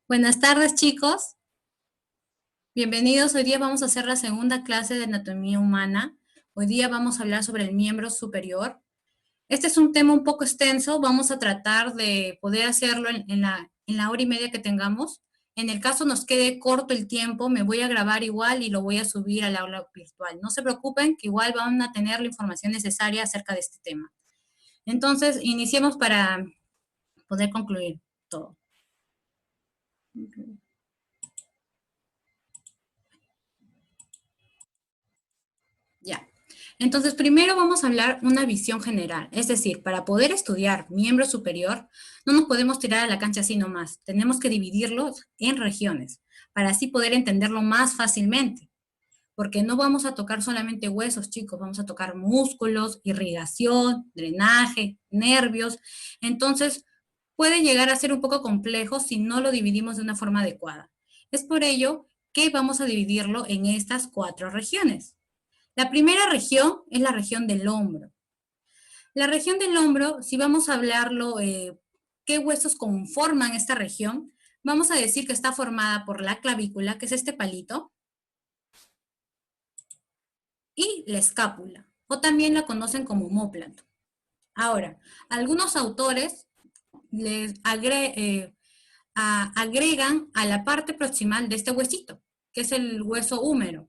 Buenas tardes, chicos. Bienvenidos. Hoy día vamos a hacer la segunda clase de anatomía humana. Hoy día vamos a hablar sobre el miembro superior. Este es un tema un poco extenso. Vamos a tratar de poder hacerlo en la hora y media que tengamos. En el caso nos quede corto el tiempo, me voy a grabar igual y lo voy a subir al aula virtual. No se preocupen, que igual van a tener la información necesaria acerca de este tema. Entonces, iniciemos para poder concluir todo. Ya. Entonces, primero vamos a hablar una visión general, es decir, para poder estudiar miembro superior, no nos podemos tirar a la cancha así nomás, tenemos que dividirlos en regiones, para así poder entenderlo más fácilmente, porque no vamos a tocar solamente huesos, chicos, vamos a tocar músculos, irrigación, drenaje, nervios, entonces puede llegar a ser un poco complejo si no lo dividimos de una forma adecuada. Es por ello que vamos a dividirlo en estas 4 regiones. La primera región es la región del hombro. La región del hombro, si vamos a hablarlo, qué huesos conforman esta región, vamos a decir que está formada por la clavícula, que es este palito, y la escápula, o también la conocen como omóplato. Ahora, algunos autores les agregan a la parte proximal de este huesito, que es el hueso húmero.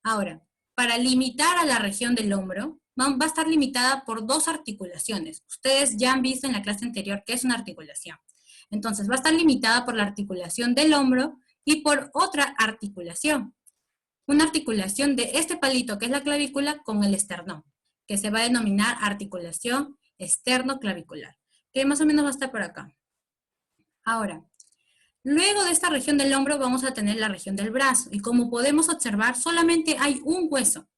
Ahora, para limitar a la región del hombro, va a estar limitada por 2 articulaciones. Ustedes ya han visto en la clase anterior que es una articulación. Entonces, va a estar limitada por la articulación del hombro y por otra articulación. Una articulación de este palito, que es la clavícula, con el esternón, que se va a denominar articulación esternoclavicular, que más o menos va a estar por acá. Ahora, luego de esta región del hombro vamos a tener la región del brazo, y como podemos observar, solamente hay un hueso.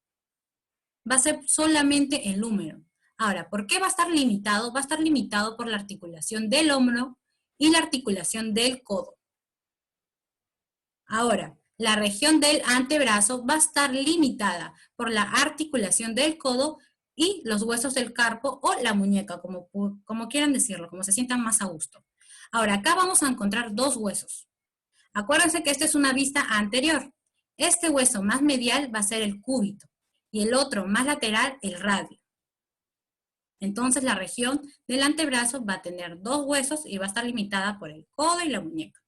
Va a ser solamente el húmero. Ahora, ¿por qué va a estar limitado? Va a estar limitado por la articulación del hombro y la articulación del codo. Ahora, la región del antebrazo va a estar limitada por la articulación del codo y los huesos del carpo o la muñeca, como quieran decirlo, como se sientan más a gusto. Ahora, acá vamos a encontrar 2 huesos. Acuérdense que esta es una vista anterior. Este hueso más medial va a ser el cúbito y el otro más lateral el radio. Entonces la región del antebrazo va a tener 2 huesos y va a estar limitada por el codo y la muñeca.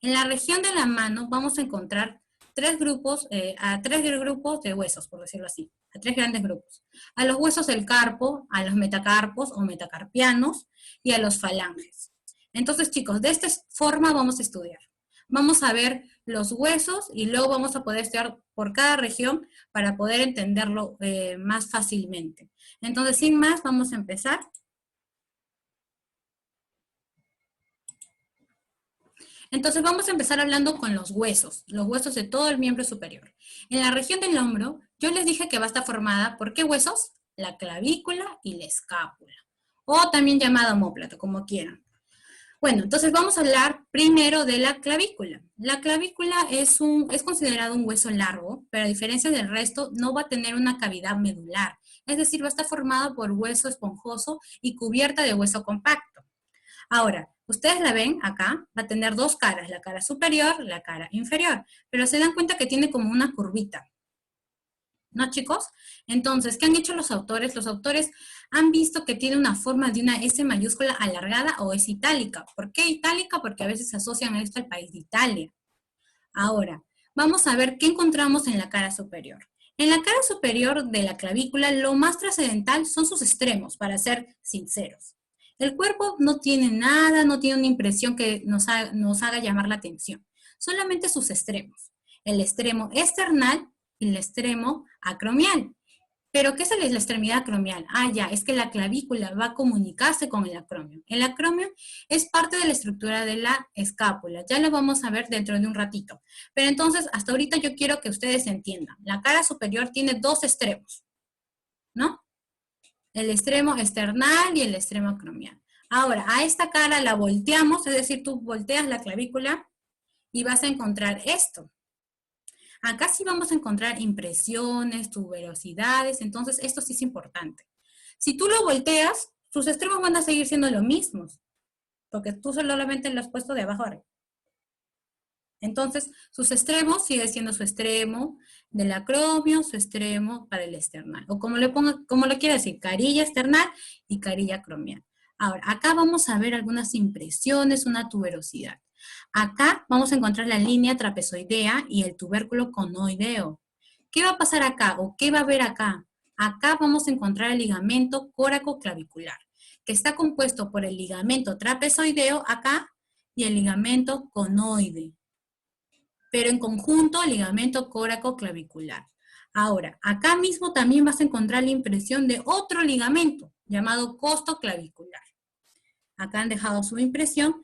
En la región de la mano vamos a encontrar 3 grupos, a 3 grupos de huesos, por decirlo así, a 3 grandes grupos. A los huesos del carpo, a los metacarpos o metacarpianos y a los falanges. Entonces, chicos, de esta forma vamos a estudiar. Vamos a ver los huesos y luego vamos a poder estudiar por cada región para poder entenderlo más fácilmente. Entonces, sin más, vamos a empezar. Entonces vamos a empezar hablando con los huesos de todo el miembro superior. En la región del hombro, yo les dije que va a estar formada por ¿qué huesos? La clavícula y la escápula, o también llamada omóplato, como quieran. Bueno, entonces vamos a hablar primero de la clavícula. La clavícula es considerado un hueso largo, pero a diferencia del resto, no va a tener una cavidad medular. Es decir, va a estar formada por hueso esponjoso y cubierta de hueso compacto. Ahora, ustedes la ven acá, va a tener 2 caras, la cara superior, la cara inferior, pero se dan cuenta que tiene como una curvita, ¿no, chicos? Entonces, ¿qué han hecho los autores? Los autores han visto que tiene una forma de una S mayúscula alargada o es itálica. ¿Por qué itálica? Porque a veces asocian esto al país de Italia. Ahora, vamos a ver qué encontramos en la cara superior. En la cara superior de la clavícula, lo más trascendental son sus extremos, para ser sinceros. El cuerpo no tiene nada, no tiene una impresión que nos haga llamar la atención, solamente sus extremos. El extremo external y el extremo acromial. ¿Pero qué es la extremidad acromial? Ah, ya, es que la clavícula va a comunicarse con el acromio. El acromio es parte de la estructura de la escápula. Ya lo vamos a ver dentro de un ratito. Pero entonces, hasta ahorita yo quiero que ustedes entiendan. La cara superior tiene 2 extremos, ¿no? El extremo external y el extremo acromial. Ahora, a esta cara la volteamos, es decir, tú volteas la clavícula y vas a encontrar esto. Acá sí vamos a encontrar impresiones, tuberosidades, entonces esto sí es importante. Si tú lo volteas, sus extremos van a seguir siendo los mismos, porque tú solamente lo has puesto de abajo arriba. Entonces, sus extremos sigue siendo su extremo del acromio, su extremo para el external. O como le ponga, como lo quiera decir, carilla external y carilla acromial. Ahora, acá vamos a ver algunas impresiones, una tuberosidad. Acá vamos a encontrar la línea trapezoidea y el tubérculo conoideo. ¿Qué va a pasar acá o qué va a haber acá? Acá vamos a encontrar el ligamento córaco-clavicular, que está compuesto por el ligamento trapezoideo acá y el ligamento conoide, pero en conjunto ligamento córaco-clavicular. Ahora, acá mismo también vas a encontrar la impresión de otro ligamento llamado costo-clavicular. Acá han dejado su impresión,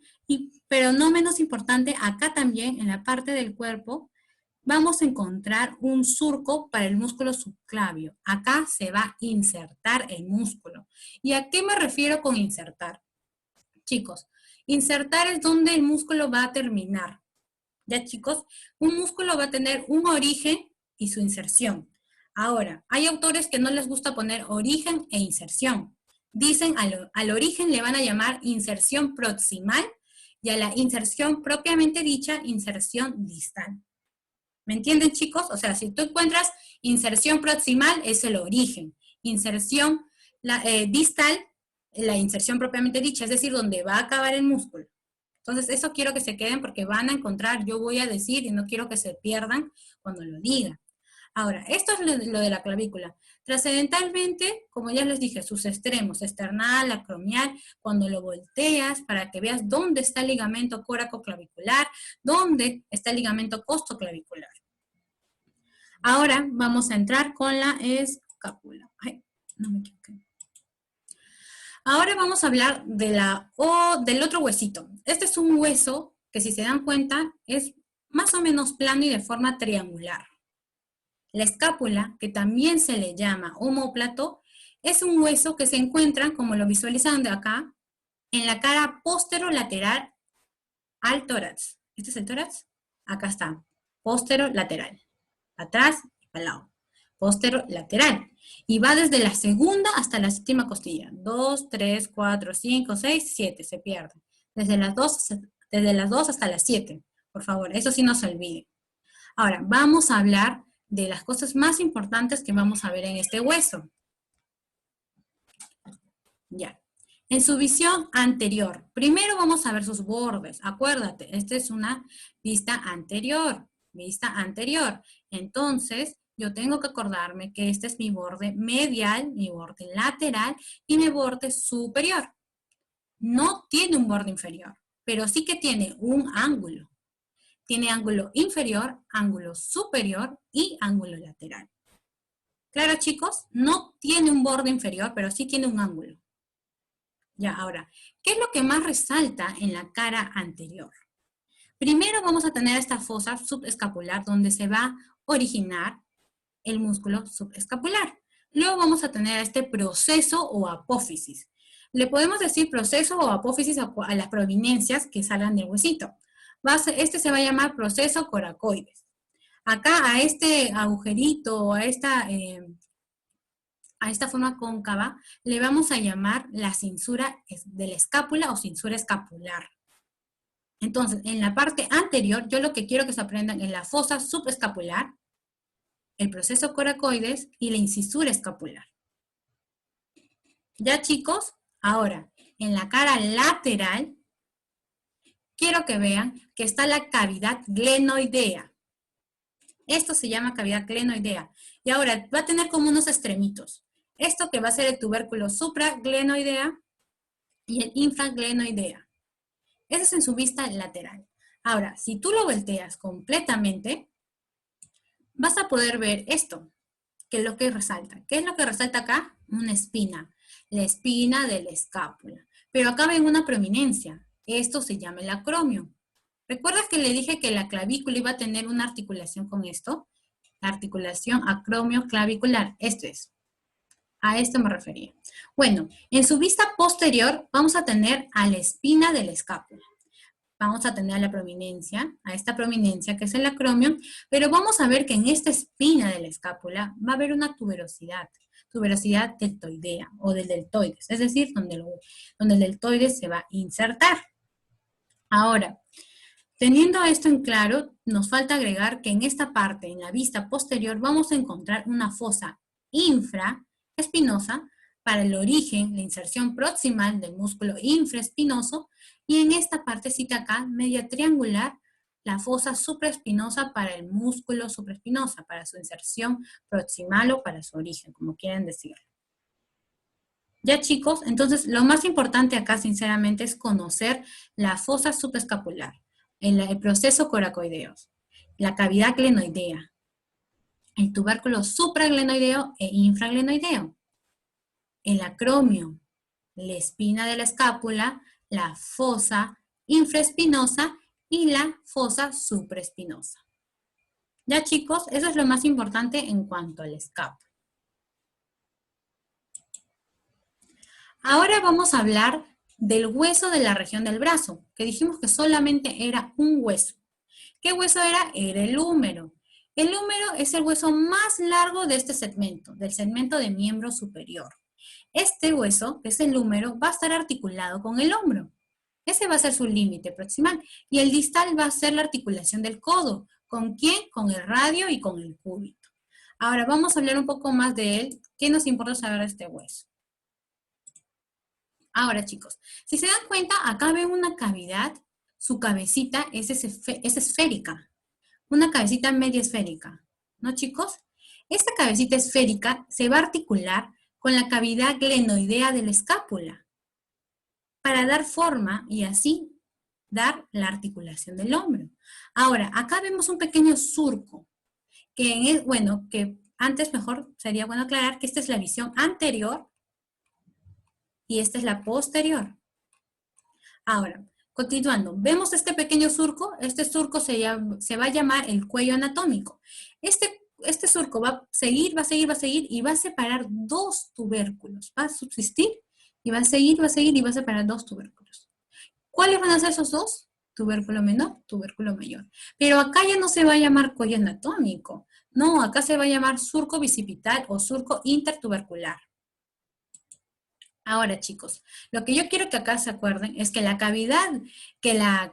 pero no menos importante, acá también en la parte del cuerpo vamos a encontrar un surco para el músculo subclavio. Acá se va a insertar el músculo. ¿Y a qué me refiero con insertar? Chicos, insertar es donde el músculo va a terminar. Ya chicos, un músculo va a tener un origen y su inserción. Ahora, hay autores que no les gusta poner origen e inserción. Dicen al origen le van a llamar inserción proximal y a la inserción propiamente dicha, inserción distal. ¿Me entienden, chicos? O sea, si tú encuentras inserción proximal, es el origen. Inserción distal, la inserción propiamente dicha, es decir, donde va a acabar el músculo. Entonces, eso quiero que se queden porque van a encontrar, yo voy a decir, y no quiero que se pierdan cuando lo diga. Ahora, esto es lo de la clavícula. Trascendentalmente, como ya les dije, sus extremos, external, acromial, cuando lo volteas para que veas dónde está el ligamento córaco-clavicular, dónde está el ligamento costoclavicular. Ahora vamos a entrar con la escápula. Ay, no me equivoqué. Ahora vamos a hablar del otro huesito. Este es un hueso que, si se dan cuenta, es más o menos plano y de forma triangular. La escápula, que también se le llama omóplato, es un hueso que se encuentra, como lo visualizan de acá, en la cara posterolateral al tórax. ¿Este es el tórax? Acá está, posterolateral. Atrás y para el lado. Posterolateral. Y va desde la segunda hasta la séptima costilla. 2, 3, 4, 5, 6, 7. Se pierde. Desde las 2 hasta las 7. Por favor, eso sí no se olvide. Ahora, vamos a hablar de las cosas más importantes que vamos a ver en este hueso. Ya. En su visión anterior, primero vamos a ver sus bordes. Acuérdate, esta es una vista anterior. Vista anterior. Entonces, yo tengo que acordarme que este es mi borde medial, mi borde lateral y mi borde superior. No tiene un borde inferior, pero sí que tiene un ángulo. Tiene ángulo inferior, ángulo superior y ángulo lateral. Claro, chicos, no tiene un borde inferior, pero sí tiene un ángulo. Ya, ahora, ¿qué es lo que más resalta en la cara anterior? Primero vamos a tener esta fosa subescapular donde se va a originar el músculo subescapular. Luego vamos a tener este proceso o apófisis. Le podemos decir proceso o apófisis a las prominencias que salgan del huesito. Este se va a llamar proceso coracoides. Acá a este agujerito o a esta forma cóncava le vamos a llamar la cinsura de la escápula o cinsura escapular. Entonces, en la parte anterior, yo lo que quiero que se aprendan es la fosa subescapular, el proceso coracoides y la incisura escapular. ¿Ya, chicos? Ahora, en la cara lateral, quiero que vean que está la cavidad glenoidea. Esto se llama cavidad glenoidea. Y ahora va a tener como unos extremitos. Esto que va a ser el tubérculo supraglenoidea y el infraglenoidea. Ese es en su vista lateral. Ahora, si tú lo volteas completamente, vas a poder ver esto, que es lo que resalta. ¿Qué es lo que resalta acá? Una espina. La espina de la escápula. Pero acá ven una prominencia. Esto se llama el acromio. ¿Recuerdas que le dije que la clavícula iba a tener una articulación con esto? La articulación acromio-clavicular. Esto es. A esto me refería. Bueno, en su vista posterior vamos a tener a la espina de la escápula. Vamos a tener a la prominencia, a esta prominencia que es el acromio, pero vamos a ver que en esta espina de la escápula va a haber una tuberosidad deltoidea o del deltoides, es decir, donde el deltoides se va a insertar. Ahora, Teniendo esto en claro, nos falta agregar que en esta parte, en la vista posterior, vamos a encontrar una fosa infraespinosa para el origen, la inserción proximal del músculo infraespinoso, y en esta partecita acá, media triangular, la fosa supraespinosa para el músculo supraespinosa, para su inserción proximal o para su origen, como quieran decirlo. Ya chicos, entonces lo más importante acá sinceramente es conocer la fosa subescapular, el proceso coracoideo, la cavidad glenoidea, el tubérculo supraglenoideo e infraglenoideo, el acromio, la espina de la escápula, la fosa infraespinosa y la fosa supraespinosa. Ya chicos, eso es lo más importante en cuanto al escápula. Ahora vamos a hablar del hueso de la región del brazo, que dijimos que solamente era un hueso. ¿Qué hueso era? Era el húmero. El húmero es el hueso más largo de este segmento, del segmento de miembro superior. Este hueso, que es el húmero, va a estar articulado con el hombro. Ese va a ser su límite proximal. Y el distal va a ser la articulación del codo. ¿Con quién? Con el radio y con el cúbito. Ahora vamos a hablar un poco más de él. ¿Qué nos importa saber de este hueso? Ahora, chicos, si se dan cuenta, acá ven una cavidad, su cabecita es esférica, una cabecita media esférica, ¿no, chicos? Esta cabecita esférica se va a articular con la cavidad glenoidea de la escápula para dar forma y así dar la articulación del hombro. Ahora, acá vemos un pequeño surco, que antes mejor sería bueno aclarar que esta es la visión anterior y esta es la posterior. Ahora, continuando, vemos este pequeño surco. Este surco se va a llamar el cuello anatómico. Este surco va a seguir y va a separar dos tubérculos. Va a subsistir y va a seguir y va a separar dos tubérculos. ¿Cuáles van a ser esos dos? Tubérculo menor, tubérculo mayor. Pero acá ya no se va a llamar cuello anatómico. No, acá se va a llamar surco bicipital o surco intertubercular. Ahora, chicos, lo que yo quiero que acá se acuerden es que la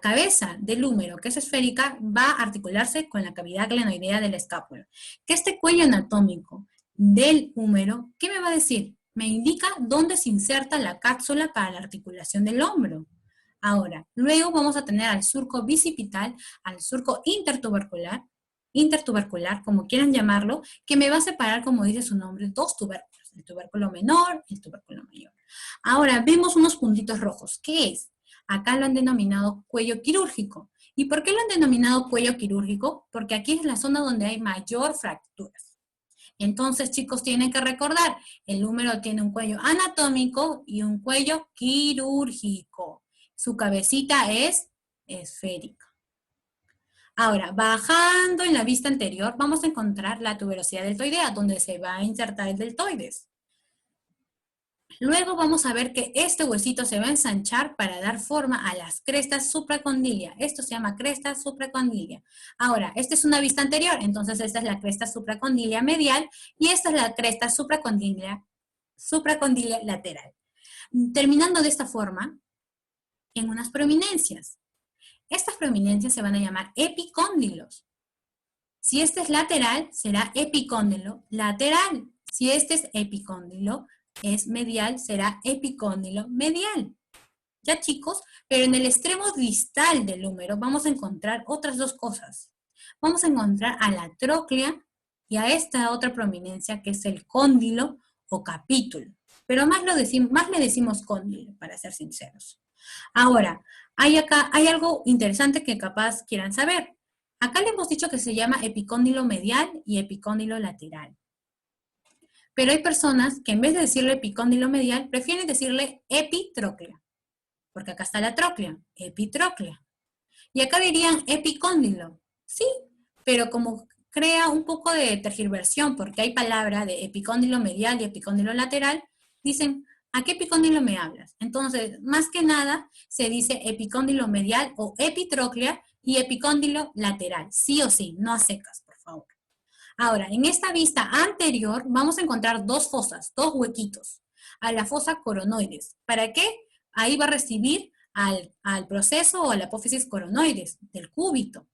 cabeza del húmero, que es esférica, va a articularse con la cavidad glenoidea del escápulo. Que este cuello anatómico del húmero, ¿qué me va a decir? Me indica dónde se inserta la cápsula para la articulación del hombro. Ahora, luego vamos a tener al surco bicipital, al surco intertubercular, como quieran llamarlo, que me va a separar, como dice su nombre, dos tubérculos, el tubérculo menor y el tubérculo mayor. Ahora, vemos unos puntitos rojos. ¿Qué es? Acá lo han denominado cuello quirúrgico. ¿Y por qué lo han denominado cuello quirúrgico? Porque aquí es la zona donde hay mayor fracturas. Entonces, chicos, tienen que recordar, el húmero tiene un cuello anatómico y un cuello quirúrgico. Su cabecita es esférica. Ahora, bajando en la vista anterior, vamos a encontrar la tuberosidad deltoidea, donde se va a insertar el deltoides. Luego vamos a ver que este huesito se va a ensanchar para dar forma a las crestas supracondilia. Esto se llama cresta supracondilia. Ahora, esta es una vista anterior, entonces esta es la cresta supracondilia medial y esta es la cresta supracondilia lateral. Terminando de esta forma, en unas prominencias. Estas prominencias se van a llamar epicóndilos. Si este es lateral, será epicóndilo lateral. Si este es epicóndilo, es medial, será epicóndilo medial. Ya chicos, pero en el extremo distal del húmero vamos a encontrar otras dos cosas. Vamos a encontrar a la tróclea y a esta otra prominencia que es el cóndilo o capítulo. Pero más le decimos cóndilo, para ser sinceros. Ahora, hay algo interesante que capaz quieran saber. Acá le hemos dicho que se llama epicóndilo medial y epicóndilo lateral. Pero hay personas que en vez de decirle epicóndilo medial, prefieren decirle epitróclea. Porque acá está la tróclea, epitróclea. Y acá dirían epicóndilo. Sí, pero como crea un poco de tergiversión, porque hay palabra de epicóndilo medial y epicóndilo lateral, dicen, ¿a qué epicóndilo me hablas? Entonces, más que nada, se dice epicóndilo medial o epitróclea y epicóndilo lateral. Sí o sí, no a secas, por favor. Ahora, en esta vista anterior vamos a encontrar dos fosas, dos huequitos, a la fosa coronoides. ¿Para qué? Ahí va a recibir al proceso o a la apófisis coronoides del cúbito.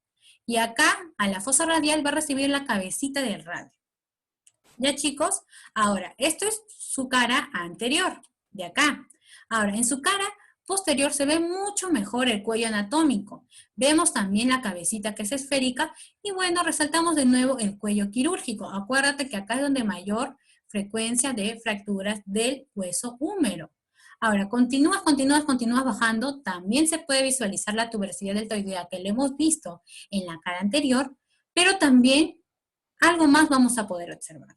Y acá, a la fosa radial, va a recibir la cabecita del radio. ¿Ya, chicos? Ahora, esto es su cara anterior, de acá. Ahora, en su cara posterior se ve mucho mejor el cuello anatómico. Vemos también la cabecita que es esférica y bueno, resaltamos de nuevo el cuello quirúrgico. Acuérdate que acá es donde mayor frecuencia de fracturas del hueso húmero. Ahora, continúas bajando, también se puede visualizar la tuberosidad deltoidea que le hemos visto en la cara anterior, pero también algo más vamos a poder observar.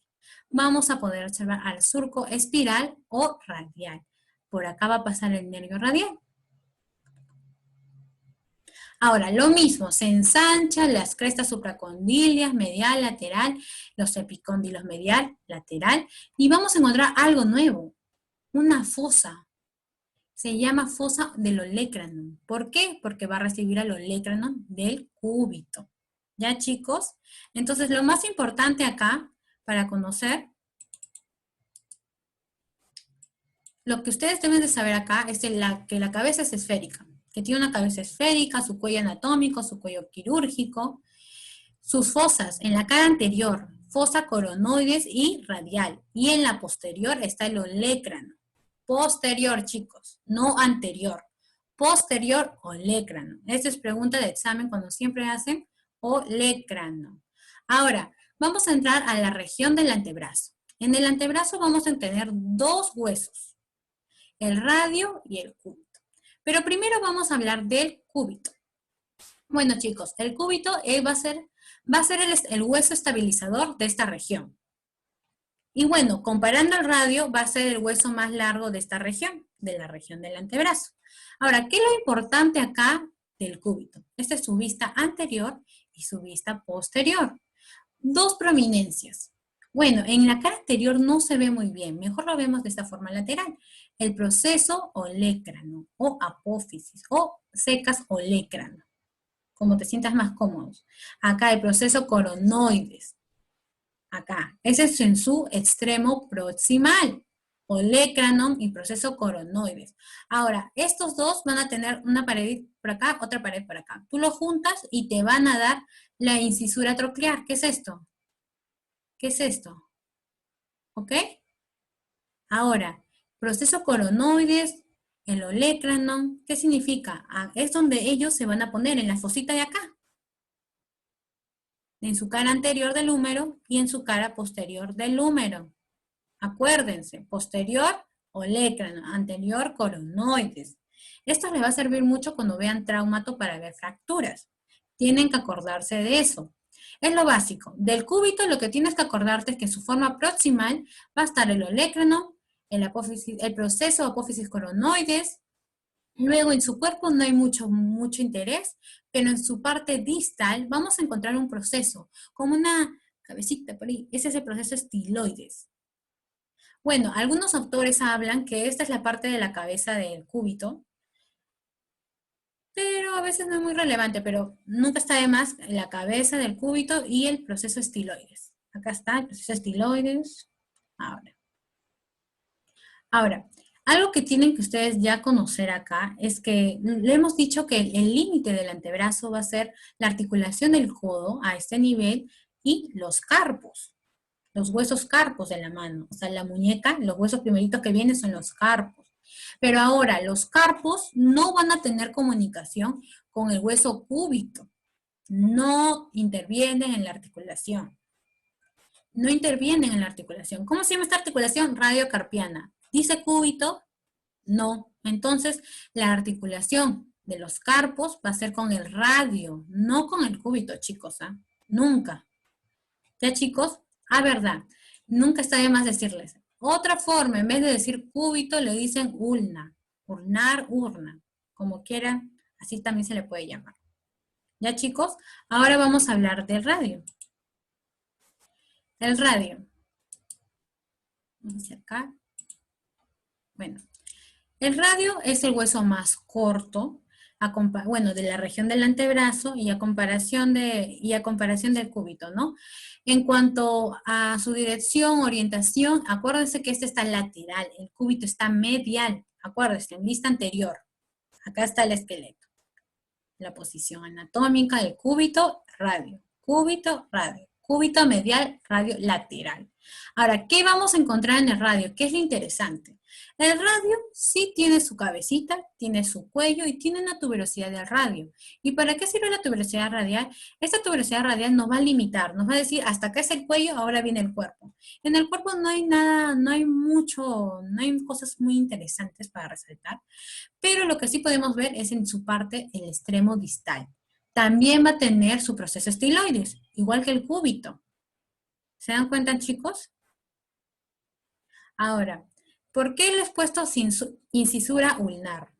Vamos a poder observar al surco espiral o radial. Por acá va a pasar el nervio radial. Ahora, lo mismo, se ensanchan las crestas supracondilias, medial, lateral, los epicóndilos medial, lateral, y vamos a encontrar algo nuevo, una fosa. Se llama fosa del olecranon. ¿Por qué? Porque va a recibir al olecranon del cúbito. ¿Ya, chicos? Entonces, lo más importante acá, para conocer, lo que ustedes deben de saber acá es que la cabeza es esférica, que tiene una cabeza esférica, su cuello anatómico, su cuello quirúrgico, sus fosas en la cara anterior, fosa coronoides y radial, y en la posterior está el olecrano. Posterior, chicos, no anterior. Posterior, olecrano. Esta es pregunta de examen cuando siempre hacen olecrano. Ahora, vamos a entrar a la región del antebrazo. En el antebrazo vamos a tener dos huesos, el radio y el cúbito. Pero primero vamos a hablar del cúbito. Bueno, chicos, el cúbito va a ser el hueso estabilizador de esta región. Y bueno, comparando el radio, va a ser el hueso más largo de esta región, de la región del antebrazo. Ahora, ¿qué es lo importante acá del cúbito? Esta es su vista anterior y su vista posterior. Dos prominencias. Bueno, en la cara anterior no se ve muy bien, mejor lo vemos de esta forma lateral. El proceso olecrano o apófisis o secas olecrano, como te sientas más cómodos. Acá el proceso coronoides. Acá, ese es en su extremo proximal, olecrano y proceso coronoides. Ahora, estos dos van a tener una pared por acá, otra pared por acá. Tú lo juntas y te van a dar la incisura troclear. ¿Qué es esto? ¿Qué es esto? ¿Ok? Ahora, proceso coronoides, el olecrano, ¿qué significa? Ah, es donde ellos se van a poner en la fosita de acá, en su cara anterior del húmero y en su cara posterior del húmero. Acuérdense, posterior, olecrano, anterior, coronoides. Esto les va a servir mucho cuando vean traumato para ver fracturas. Tienen que acordarse de eso. Es lo básico. Del cúbito lo que tienes que acordarte es que en su forma proximal va a estar el olecrano, el proceso apófisis coronoides. Luego en su cuerpo no hay mucho interés, pero en su parte distal vamos a encontrar un proceso, como una cabecita por ahí. Ese es el proceso estiloides. Bueno, algunos autores hablan que esta es la parte de la cabeza del cúbito, pero a veces no es muy relevante, pero nunca está de más la cabeza del cúbito y el proceso estiloides. Acá está el proceso estiloides. Ahora, algo que tienen que ustedes ya conocer acá es que le hemos dicho que el límite del antebrazo va a ser la articulación del codo a este nivel y los carpos, los huesos carpos de la mano. O sea, la muñeca, los huesos primeritos que vienen son los carpos. Pero ahora, los carpos no van a tener comunicación con el hueso cúbito. No intervienen en la articulación. No intervienen en la articulación. ¿Cómo se llama esta articulación? Radiocarpiana. ¿Dice cúbito? No. Entonces, la articulación de los carpos va a ser con el radio, no con el cúbito, chicos. ¿Ah? Nunca. ¿Ya, chicos? Ah, verdad. Nunca está de más decirles. Otra forma, en vez de decir cúbito, le dicen ulna. Urnar, urna. Como quieran, así también se le puede llamar. ¿Ya, chicos? Ahora vamos a hablar del radio. El radio. Vamos a acercar. Bueno, el radio es el hueso más corto, bueno, de la región del antebrazo y a comparación del cúbito, ¿no? En cuanto a su dirección, orientación, acuérdense que este está lateral, el cúbito está medial, acuérdense, en vista anterior, Acá está el esqueleto. La posición anatómica del cúbito, radio. Cúbito, radio. Cúbito medial, radio lateral. Ahora, ¿qué vamos a encontrar en el radio? ¿Qué es lo interesante? El radio sí tiene su cabecita, tiene su cuello y tiene una tuberosidad del radio. ¿Y para qué sirve la tuberosidad radial? Esta tuberosidad radial nos va a limitar, nos va a decir, hasta acá es el cuello, ahora viene el cuerpo. En el cuerpo no hay nada, no hay mucho, no hay cosas muy interesantes para resaltar, pero lo que sí podemos ver es en su parte el extremo distal. También va a tener su proceso estiloides, igual que el cúbito. ¿Se dan cuenta, chicos? Ahora, ¿por qué les he puesto incisura ulnar?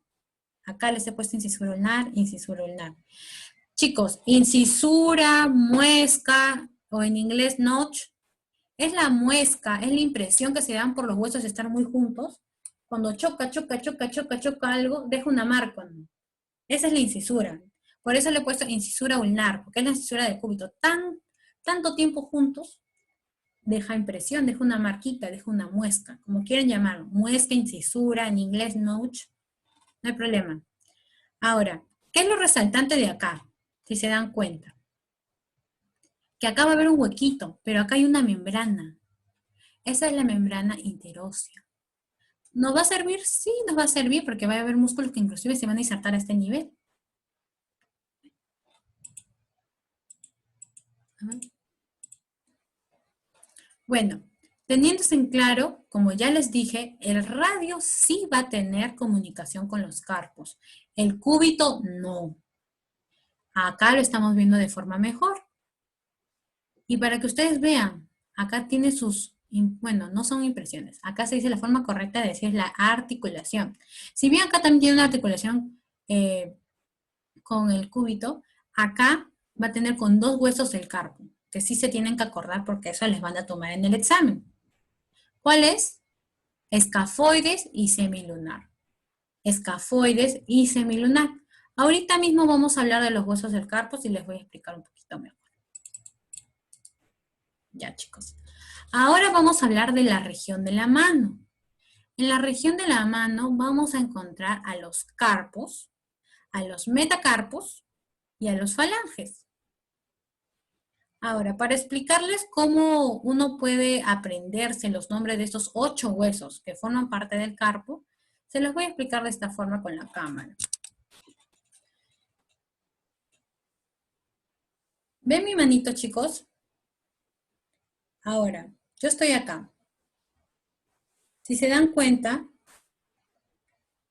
Acá les he puesto incisura ulnar, incisura ulnar. Chicos, incisura, muesca, o en inglés notch, es la muesca, es la impresión que se dan por los huesos de estar muy juntos. Cuando choca algo, deja una marca, ¿no? Esa es la incisura. Por eso le he puesto incisura ulnar, porque es la incisura del cúbito. Tanto tiempo juntos, deja impresión, deja una marquita, deja una muesca, como quieren llamarlo. Muesca, incisura, en inglés notch, no hay problema. Ahora, ¿qué es lo resaltante de acá? Si se dan cuenta. Que acá va a haber un huequito, pero acá hay una membrana. Esa es la membrana interósea. ¿Nos va a servir? Sí, nos va a servir porque va a haber músculos que inclusive se van a insertar a este nivel. Bueno, teniéndose en claro, como ya les dije, el radio sí va a tener comunicación con los carpos. El cúbito no. Acá lo estamos viendo de forma mejor. Y para que ustedes vean, acá tiene sus, bueno, no son impresiones. Acá se dice la forma correcta de decir la articulación. Si bien acá también tiene una articulación con el cúbito, acá va a tener con dos huesos del carpo, que sí se tienen que acordar porque eso les van a tomar en el examen. ¿Cuál es? Escafoides y semilunar. Escafoides y semilunar. Ahorita mismo vamos a hablar de los huesos del carpo y les voy a explicar un poquito mejor. Ya, chicos. Ahora vamos a hablar de la región de la mano. En la región de la mano vamos a encontrar a los carpos, a los metacarpos y a los falanges. Ahora, para explicarles cómo uno puede aprenderse los nombres de estos 8 huesos que forman parte del carpo, se los voy a explicar de esta forma con la cámara. ¿Ven mi manito, chicos? Ahora, yo estoy acá. Si se dan cuenta,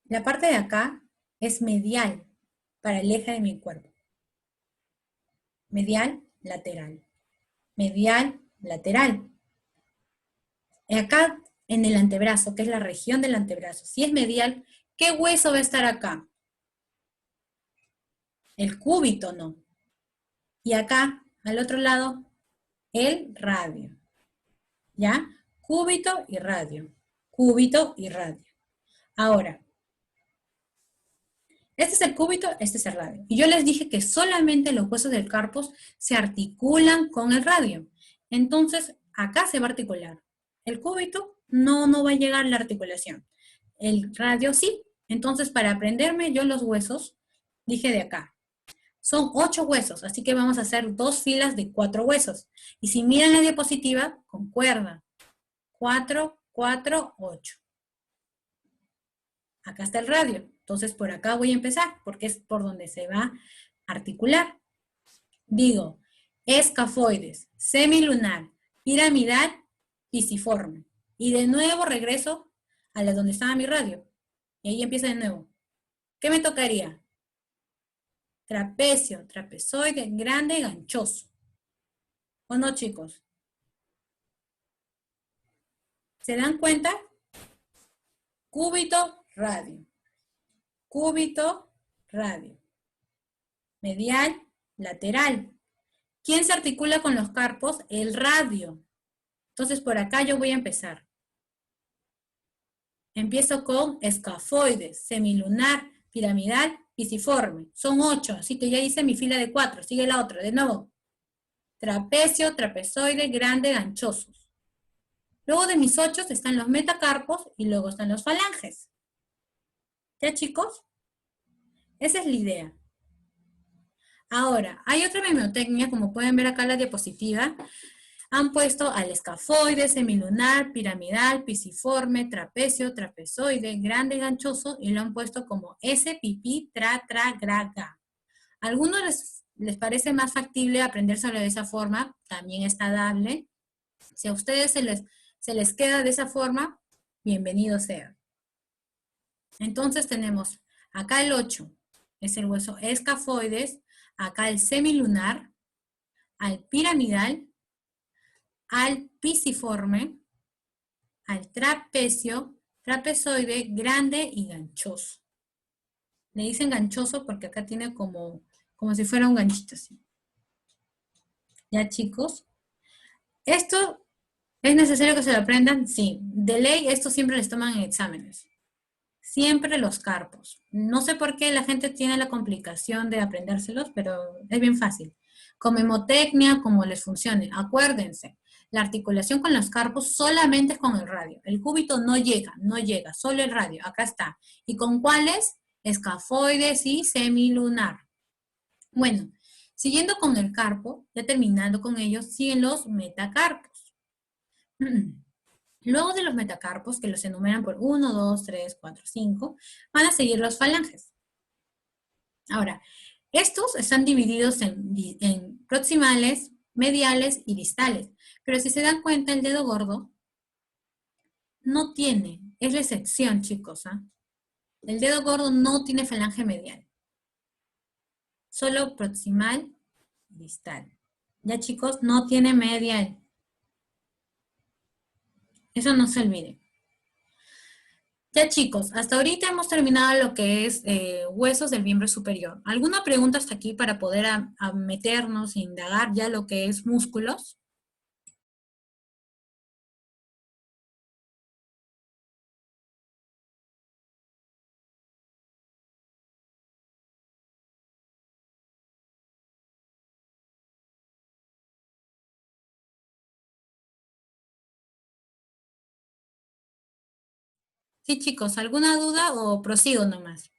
la parte de acá es medial para el eje de mi cuerpo. Medial, lateral. Medial, lateral. Acá en el antebrazo, que es la región del antebrazo, si es medial, ¿qué hueso va a estar acá? El cúbito, no. Y acá, al otro lado, el radio. ¿Ya? Cúbito y radio. Cúbito y radio. Ahora, este es el cúbito, este es el radio. Y yo les dije que solamente los huesos del carpo se articulan con el radio. Entonces, acá se va a articular. El cúbito no va a llegar a la articulación. El radio sí. Entonces, para aprenderme yo los huesos, dije de acá. Son 8 huesos, así que vamos a hacer 2 filas de 4 huesos. Y si miran la diapositiva, concuerda. 4, 4, 8. Acá está el radio. Entonces, por acá voy a empezar, porque es por donde se va a articular. Digo, escafoides, semilunar, piramidal, pisiforme. Y de nuevo regreso a la donde estaba mi radio. Y ahí empieza de nuevo. ¿Qué me tocaría? Trapecio, trapezoide, grande, ganchoso. ¿O no, chicos? ¿Se dan cuenta? Cúbito, radio. Cúbito, radio. Medial, lateral. ¿Quién se articula con los carpos? El radio. Entonces, por acá yo voy a empezar. Empiezo con escafoides, semilunar, piramidal, pisiforme. Son 8, así que ya hice mi fila de 4. Sigue la otra, de nuevo. Trapecio, trapezoide, grande, ganchosos. Luego de mis 8 están los metacarpos y luego están los falanges. ¿Ya, chicos? Esa es la idea. Ahora, hay otra mnemotecnia, como pueden ver acá en la diapositiva. Han puesto al escafoide, semilunar, piramidal, pisiforme, trapecio, trapezoide, grande y ganchoso, y lo han puesto como S, pipí, tra, tra, gra, ga. ¿A algunos les parece más factible aprendérselo de esa forma? También está dable. Si a ustedes se les queda de esa forma, bienvenido sea. Entonces tenemos acá el 8, es el hueso escafoides, acá el semilunar, al piramidal, al pisiforme, al trapecio, trapezoide, grande y ganchoso. Le dicen ganchoso porque acá tiene como si fuera un ganchito así. ¿Ya, chicos? ¿Esto es necesario que se lo aprendan? Sí. De ley, esto siempre les toman en exámenes. Siempre los carpos. No sé por qué la gente tiene la complicación de aprendérselos, pero es bien fácil. Como hemotecnia, como les funcione. Acuérdense, la articulación con los carpos solamente es con el radio. El cúbito no llega, solo el radio. Acá está. ¿Y con cuáles? Escafoides y semilunar. Bueno, siguiendo con el carpo, ya terminando con ellos, siguen los metacarpos. Luego de los metacarpos, que los enumeran por 1, 2, 3, 4, 5, van a seguir los falanges. Ahora, estos están divididos en proximales, mediales y distales. Pero si se dan cuenta, el dedo gordo no tiene, es la excepción, chicos. El dedo gordo no tiene falange medial. Solo proximal y distal. Ya, chicos, no tiene medial. Eso no se olvide. Ya, chicos, hasta ahorita hemos terminado lo que es huesos del miembro superior. ¿Alguna pregunta hasta aquí para poder meternos e indagar ya lo que es músculos? Sí, chicos, ¿alguna duda o prosigo nomás?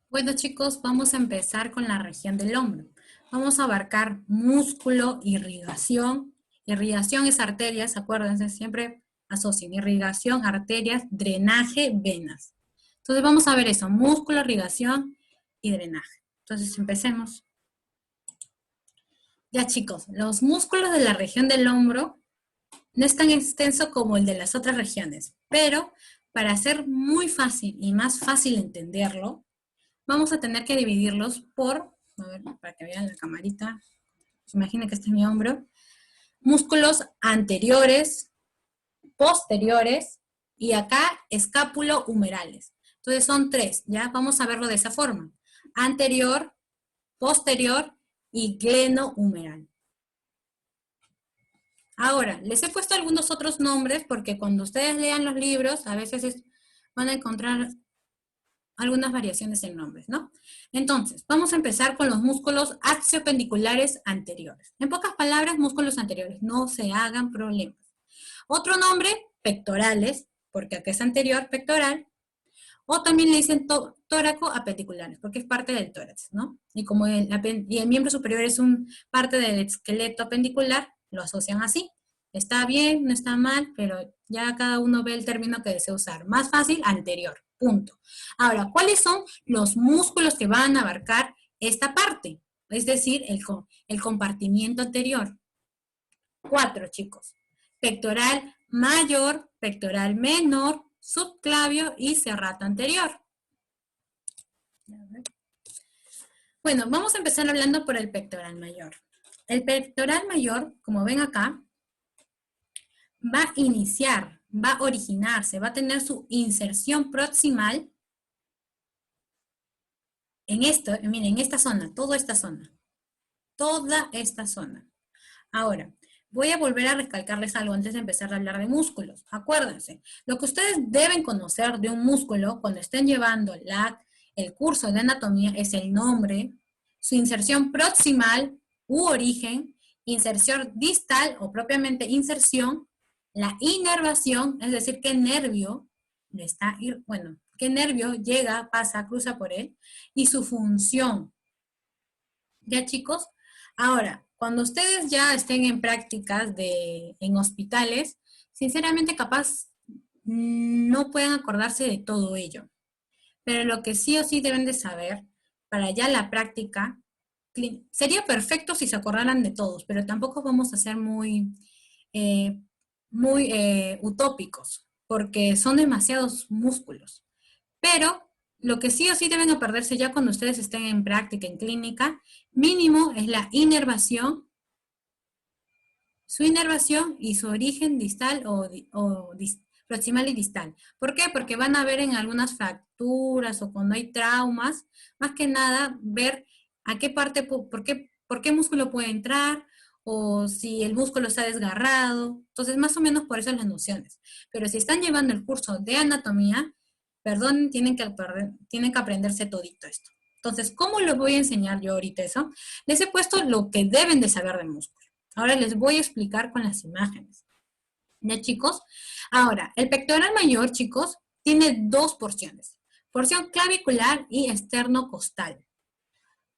Bueno, chicos, vamos a empezar con la región del hombro. Vamos a abarcar músculo, irrigación. Irrigación es arterias, acuérdense, siempre asocien irrigación, arterias, drenaje, venas. Entonces vamos a ver eso, músculo, irrigación y drenaje. Entonces empecemos. Ya, chicos, los músculos de la región del hombro no es tan extenso como el de las otras regiones, pero para hacer muy fácil y más fácil entenderlo, vamos a tener que dividirlos por, a ver, para que vean la camarita, imaginen que este es mi hombro, músculos anteriores, posteriores y acá escápulo-humerales. Entonces son tres, ¿ya? Vamos a verlo de esa forma. Anterior, posterior y gleno-humeral. Ahora, les he puesto algunos otros nombres porque cuando ustedes lean los libros, a veces van a encontrar algunas variaciones en nombres, ¿no? Entonces, vamos a empezar con los músculos axiopendiculares anteriores. En pocas palabras, músculos anteriores, no se hagan problemas. Otro nombre, pectorales, porque acá es anterior, pectoral, o también le dicen tóraco apendiculares, porque es parte del tórax, ¿no? Y como el miembro superior es parte del esqueleto apendicular, lo asocian así. Está bien, no está mal, pero ya cada uno ve el término que desea usar. Más fácil, anterior, punto. Ahora, ¿cuáles son los músculos que van a abarcar esta parte? Es decir, el compartimiento anterior. 4, chicos. Pectoral mayor, pectoral menor, subclavio y serrato anterior. Bueno, vamos a empezar hablando por el pectoral mayor. El pectoral mayor, como ven acá, va a iniciar, va a originarse, va a tener su inserción proximal en esto, miren, en esta zona, toda esta zona. Ahora, voy a volver a recalcarles algo antes de empezar a hablar de músculos. Acuérdense, lo que ustedes deben conocer de un músculo cuando estén llevando el curso de anatomía es el nombre, su inserción proximal u origen, inserción distal o propiamente inserción, la inervación, es decir, qué nervio bueno, qué nervio llega, pasa, cruza por él, y su función. ¿Ya, chicos? Ahora, cuando ustedes ya estén en prácticas en hospitales, sinceramente capaz no pueden acordarse de todo ello. Pero lo que sí o sí deben de saber para ya la práctica, sería perfecto si se acordaran de todos, pero tampoco vamos a ser eh, muy utópicos, porque son demasiados músculos. Pero lo que sí o sí deben perderse ya cuando ustedes estén en práctica, en clínica, mínimo es la inervación, su inervación y su origen distal proximal y distal. ¿Por qué? Porque van a ver en algunas fracturas o cuando hay traumas, más que nada ver a qué parte, por qué músculo puede entrar o si el músculo está desgarrado. Entonces, más o menos por eso las nociones. Pero si están llevando el curso de anatomía, perdón, tienen que aprenderse todito esto. Entonces, ¿cómo les voy a enseñar yo ahorita eso? Les he puesto lo que deben de saber de músculo. Ahora les voy a explicar con las imágenes. ¿Ya, chicos? Ahora, el pectoral mayor, chicos, tiene dos porciones. Porción clavicular y externo-costal.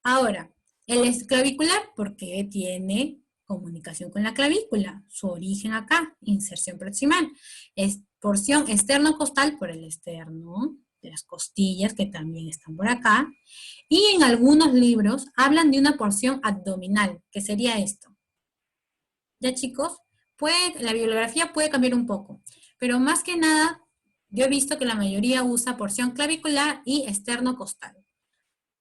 Ahora, el clavicular, porque tiene comunicación con la clavícula. Su origen acá, inserción proximal. Es porción externo-costal por el externo, de las costillas que también están por acá. Y en algunos libros hablan de una porción abdominal, que sería esto. ¿Ya, chicos? La bibliografía puede cambiar un poco, pero más que nada, yo he visto que la mayoría usa porción clavicular y externo costal.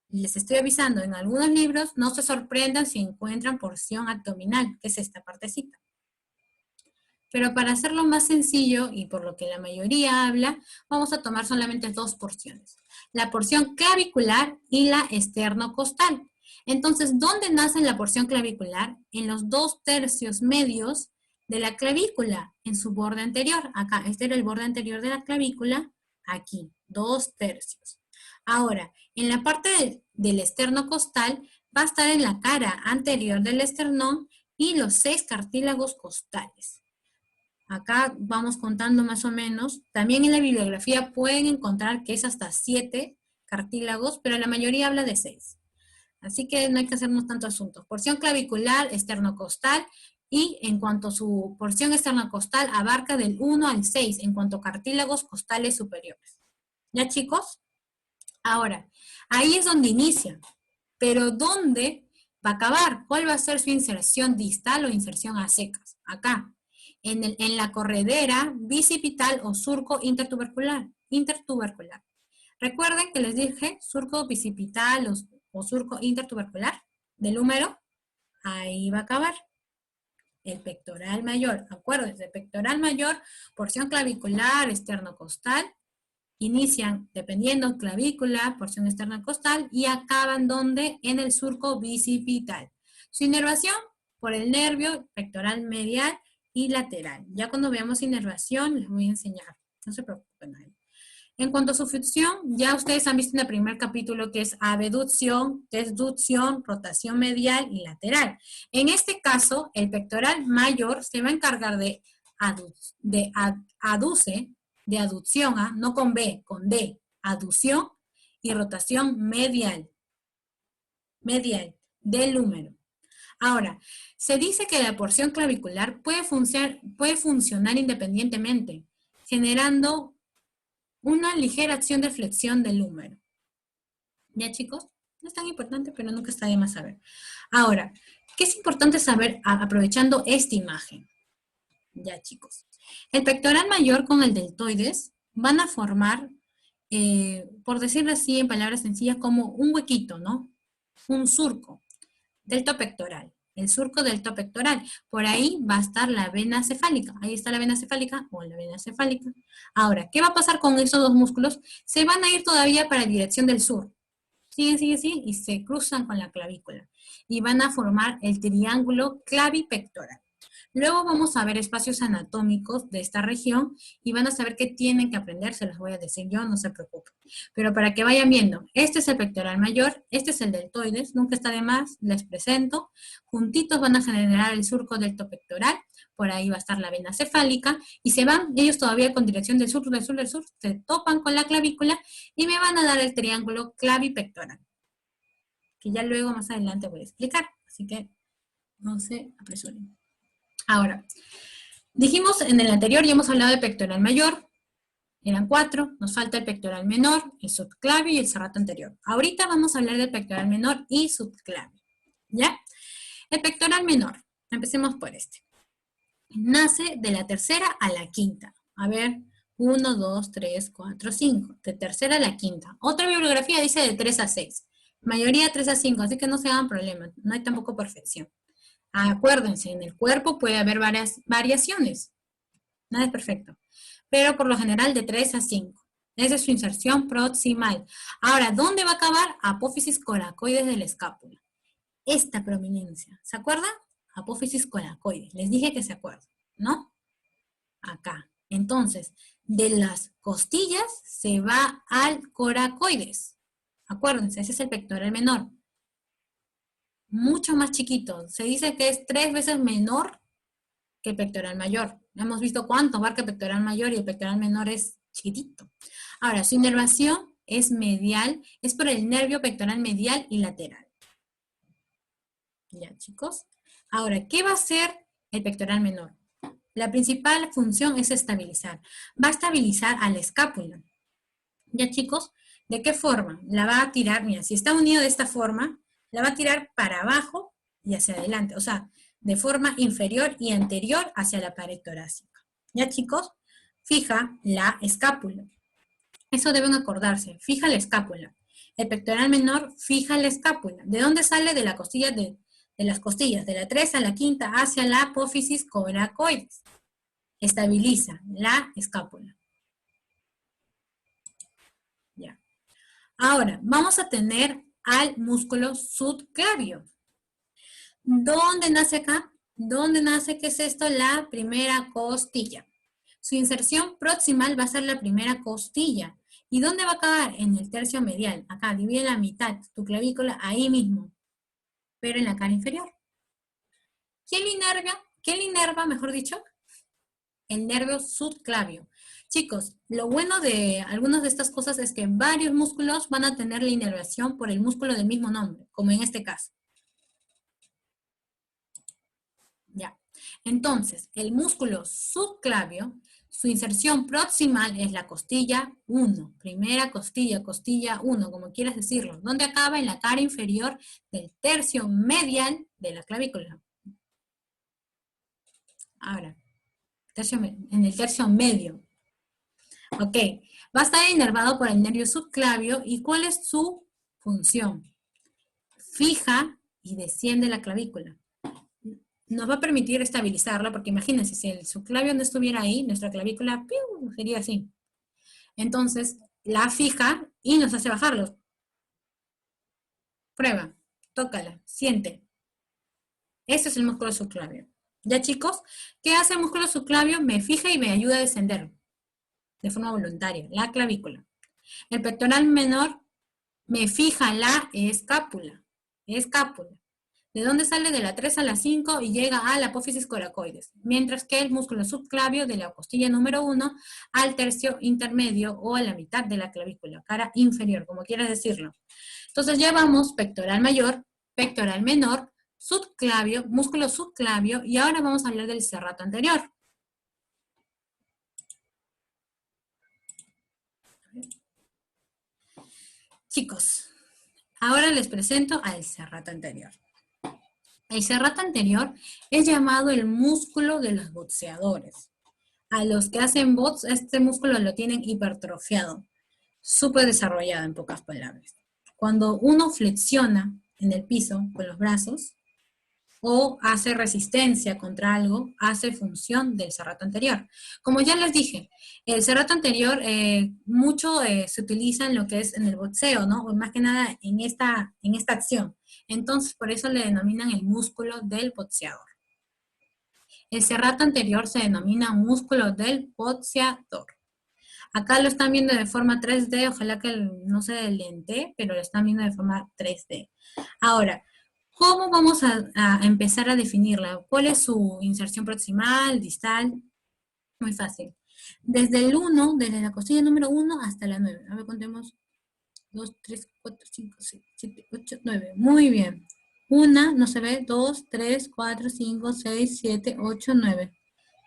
Les estoy avisando, en algunos libros no se sorprendan si encuentran porción abdominal, que es esta partecita. Pero para hacerlo más sencillo, y por lo que la mayoría habla, vamos a tomar solamente dos porciones. La porción clavicular y la externo-costal. Entonces, ¿dónde nace la porción clavicular? En los 2/3 medios de la clavícula, en su borde anterior. Acá, este era el borde anterior de la clavícula, aquí, 2/3. Ahora, en la parte del esternocostal va a estar en la cara anterior del esternón y los 6 cartílagos costales. Acá vamos contando más o menos. También en la bibliografía pueden encontrar que es hasta 7 cartílagos, pero la mayoría habla de 6. Así que no hay que hacernos tanto asunto. Porción clavicular, esternocostal, y en cuanto a su porción esternocostal abarca del 1 al 6 en cuanto a cartílagos costales superiores. ¿Ya, chicos? Ahora, ahí es donde inicia. Pero ¿dónde va a acabar? ¿Cuál va a ser su inserción distal o inserción a secas? Acá, en la corredera bicipital o surco intertubercular. Recuerden que les dije surco bicipital o surco intertubercular del húmero. Ahí va a acabar. El pectoral mayor. Acuérdense, pectoral mayor, porción clavicular, esternocostal. Inician, dependiendo, clavícula, porción externa costal, y acaban donde en el surco bicipital. Su inervación por el nervio pectoral medial y lateral. Ya cuando veamos inervación les voy a enseñar. No se preocupen ahí. En cuanto a su función, ya ustedes han visto en el primer capítulo que es abducción, desducción, rotación medial y lateral. En este caso, el pectoral mayor se va a encargar de aducción, no con B, con D, aducción y rotación medial del húmero. Ahora, se dice que la porción clavicular puede funcionar independientemente, generando una ligera acción de flexión del húmero. ¿Ya, chicos? No es tan importante, pero nunca está de más saber. Ahora, ¿qué es importante saber aprovechando esta imagen? Ya, chicos. El pectoral mayor con el deltoides van a formar, por decirlo así en palabras sencillas, como un huequito, ¿no? Un surco. Delto pectoral. El surco delto pectoral. Por ahí va a estar la vena cefálica. Ahí está la vena cefálica o la vena cefálica. Ahora, ¿qué va a pasar con esos dos músculos? Se van a ir todavía para la dirección del sur. Siguen, y se cruzan con la clavícula. Y van a formar el triángulo clavipectoral. Luego vamos a ver espacios anatómicos de esta región y van a saber qué tienen que aprender, se los voy a decir yo, no se preocupen. Pero para que vayan viendo, este es el pectoral mayor, este es el deltoides, nunca está de más, les presento. Juntitos van a generar el surco deltopectoral, por ahí va a estar la vena cefálica, y se van ellos todavía con dirección del sur, del sur, del sur, se topan con la clavícula y me van a dar el triángulo clavipectoral, que ya luego más adelante voy a explicar, así que no se apresuren. Ahora, dijimos en el anterior, ya hemos hablado de pectoral mayor, eran 4, nos falta el pectoral menor, el subclavio y el serrato anterior. Ahorita vamos a hablar del pectoral menor y subclavio, ¿ya? El pectoral menor, empecemos por este. Nace de la tercera a la quinta. A ver, 1, 2, 3, 4, 5. De tercera a la quinta. Otra bibliografía dice de 3 a 6. Mayoría 3 a 5, así que no se hagan problemas. No hay tampoco perfección. Acuérdense, en el cuerpo puede haber varias variaciones. Nada es perfecto. Pero por lo general de 3 a 5. Esa es su inserción proximal. Ahora, ¿dónde va a acabar? Apófisis coracoides de la escápula. Esta prominencia. ¿Se acuerdan? Apófisis coracoides. Les dije que se acuerden, ¿no? Acá. Entonces, de las costillas se va al coracoides. Acuérdense, ese es el pectoral menor. Mucho más chiquito. Se dice que es 3 veces menor que el pectoral mayor. Hemos visto cuánto abarca el pectoral mayor y el pectoral menor es chiquitito. Ahora, su inervación es medial, es por el nervio pectoral medial y lateral. Ya, chicos. Ahora, ¿qué va a hacer el pectoral menor? La principal función es estabilizar. Va a estabilizar a la escápula. Ya, chicos, ¿de qué forma? La va a tirar, mira, si está unido de esta forma, la va a tirar para abajo y hacia adelante. O sea, de forma inferior y anterior hacia la pared torácica. Ya, chicos, fija la escápula. Eso deben acordarse. Fija la escápula. El pectoral menor fija la escápula. ¿De dónde sale? De la costilla de las costillas, de la 3 a la quinta hacia la apófisis coracoides. Estabiliza la escápula. Ya. Ahora, vamos a tener al músculo subclavio. ¿Dónde nace acá? ¿Dónde nace? ¿Qué es esto? La primera costilla. Su inserción proximal va a ser la primera costilla. ¿Y dónde va a acabar? En el tercio medial. Acá, divide la mitad, tu clavícula, ahí mismo. Pero en la cara inferior. ¿Quién le inerva? ¿Quién le inerva, mejor dicho? El nervio subclavio. Chicos, lo bueno de algunas de estas cosas es que varios músculos van a tener la inervación por el músculo del mismo nombre, como en este caso. Ya. Entonces, el músculo subclavio, su inserción proximal es la costilla 1, primera costilla, costilla 1, como quieras decirlo, donde acaba en la cara inferior del tercio medial de la clavícula. Ahora, en el tercio medio. Ok, va a estar inervado por el nervio subclavio. ¿Y cuál es su función? Fija y desciende la clavícula. Nos va a permitir estabilizarla, porque imagínense, si el subclavio no estuviera ahí, nuestra clavícula ¡piu!, sería así. Entonces, la fija y nos hace bajarlo. Prueba, tócala, siente. Ese es el músculo subclavio. ¿Ya, chicos? ¿Qué hace el músculo subclavio? Me fija y me ayuda a descender de forma voluntaria, la clavícula. El pectoral menor me fija la escápula. Escápula. ¿De dónde sale? De la 3 a la 5 y llega a la apófisis coracoides. Mientras que el músculo subclavio de la costilla número 1 al tercio intermedio o a la mitad de la clavícula, cara inferior, como quieras decirlo. Entonces ya vamos pectoral mayor, pectoral menor, subclavio, músculo subclavio, y ahora vamos a hablar del serrato anterior. Chicos, ahora les presento al serrato anterior. El serrato anterior es llamado el músculo de los boxeadores. A los que hacen box, este músculo lo tienen hipertrofiado, súper desarrollado en pocas palabras. Cuando uno flexiona en el piso con los brazos o hace resistencia contra algo, hace función del serrato anterior. Como ya les dije, el serrato anterior mucho se utiliza en lo que es en el boxeo, ¿no? O más que nada en esta acción. Entonces, por eso le denominan el músculo del boxeador. El serrato anterior se denomina músculo del boxeador. Acá lo están viendo de forma 3D, ojalá que no se lente, pero lo están viendo de forma 3D. Ahora, ¿cómo vamos a empezar a definirla? ¿Cuál es su inserción proximal, distal? Muy fácil. Desde el 1, desde la costilla número 1 hasta la 9. A ver, contemos. 2, 3, 4, 5, 6, 7, 8, 9. Muy bien. Una, no se ve, 2, 3, 4, 5, 6, 7, 8, 9.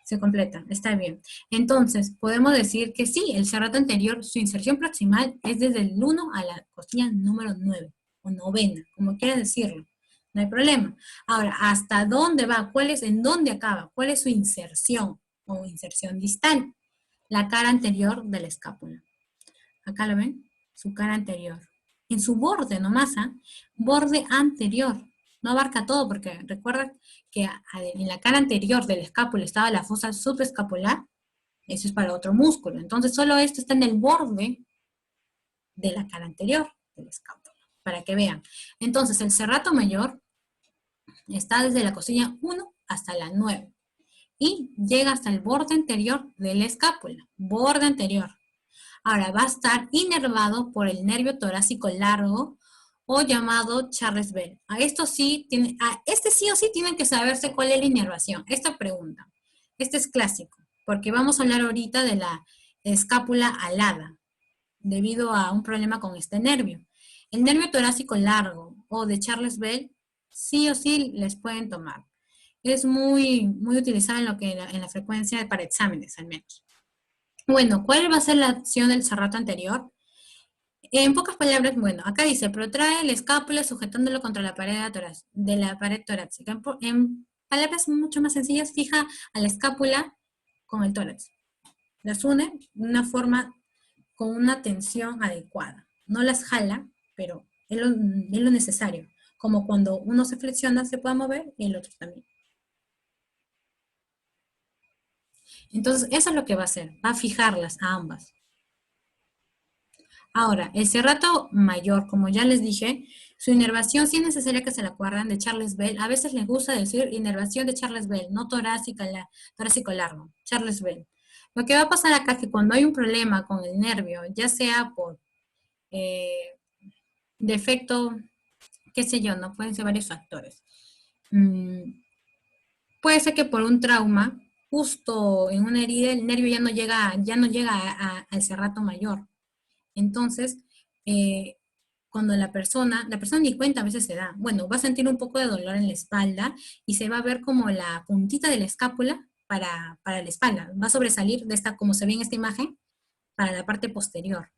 Se completa, está bien. Entonces, podemos decir que sí, el serrato anterior, su inserción proximal es desde el 1 a la costilla número 9, o novena, como quiera decirlo. No hay problema. Ahora, ¿hasta dónde va? ¿Cuál es, en dónde acaba? ¿Cuál es su inserción o inserción distal? La cara anterior de la escápula. Acá lo ven, su cara anterior. En su borde nomás, ¿ah? Borde anterior. No abarca todo porque recuerda que en la cara anterior de la escápula estaba la fosa subescapular. Eso es para otro músculo. Entonces solo esto está en el borde de la cara anterior de la escápula. Para que vean. Entonces el serrato mayor está desde la costilla 1 hasta la 9. Y llega hasta el borde anterior de la escápula. Borde anterior. Ahora va a estar inervado por el nervio torácico largo o llamado Charles Bell. A esto sí tiene, a este sí o sí tienen que saberse cuál es la inervación. Esta pregunta. Este es clásico, porque vamos a hablar ahorita de la escápula alada, debido a un problema con este nervio. El nervio torácico largo o de Charles Bell, sí o sí les pueden tomar. Es muy utilizado en lo que en la frecuencia para exámenes al menos. Bueno, ¿cuál va a ser la acción del serrato anterior? En pocas palabras, bueno, acá dice, protrae la escápula sujetándolo contra la pared de la pared torácica. En palabras mucho más sencillas, fija a la escápula con el tórax. Las une de una forma con una tensión adecuada. No las jala, pero es lo necesario. Como cuando uno se flexiona, se puede mover y el otro también. Entonces, eso es lo que va a hacer. Va a fijarlas a ambas. Ahora, el serrato mayor, como ya les dije, su inervación sí es necesaria que se la acuerdan de Charles Bell. A veces les gusta decir inervación de Charles Bell, no torácico largo, Charles Bell. Lo que va a pasar acá es que cuando hay un problema con el nervio, ya sea por eh, defecto, qué sé yo, no pueden ser varios factores. Puede ser que por un trauma, justo en una herida, el nervio ya no llega al serrato mayor. Entonces, cuando la persona ni cuenta a veces se da, bueno, va a sentir un poco de dolor en la espalda y se va a ver como la puntita de la escápula para la espalda, va a sobresalir de esta, como se ve en esta imagen, para la parte posterior.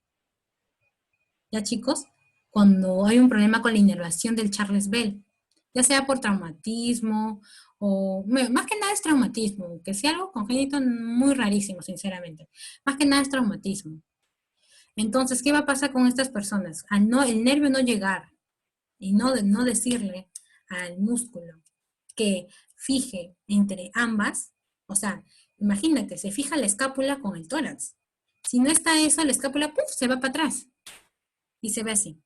¿Ya chicos? Cuando hay un problema con la inervación del Charles Bell, ya sea por traumatismo o, más que nada es traumatismo, que sea algo congénito muy rarísimo, sinceramente. Más que nada es traumatismo. Entonces, ¿qué va a pasar con estas personas? Al no, el nervio no llegar y no decirle al músculo que fije entre ambas, o sea, imagínate, se fija la escápula con el tórax. Si no está eso, la escápula ¡puf!, se va para atrás y se ve así.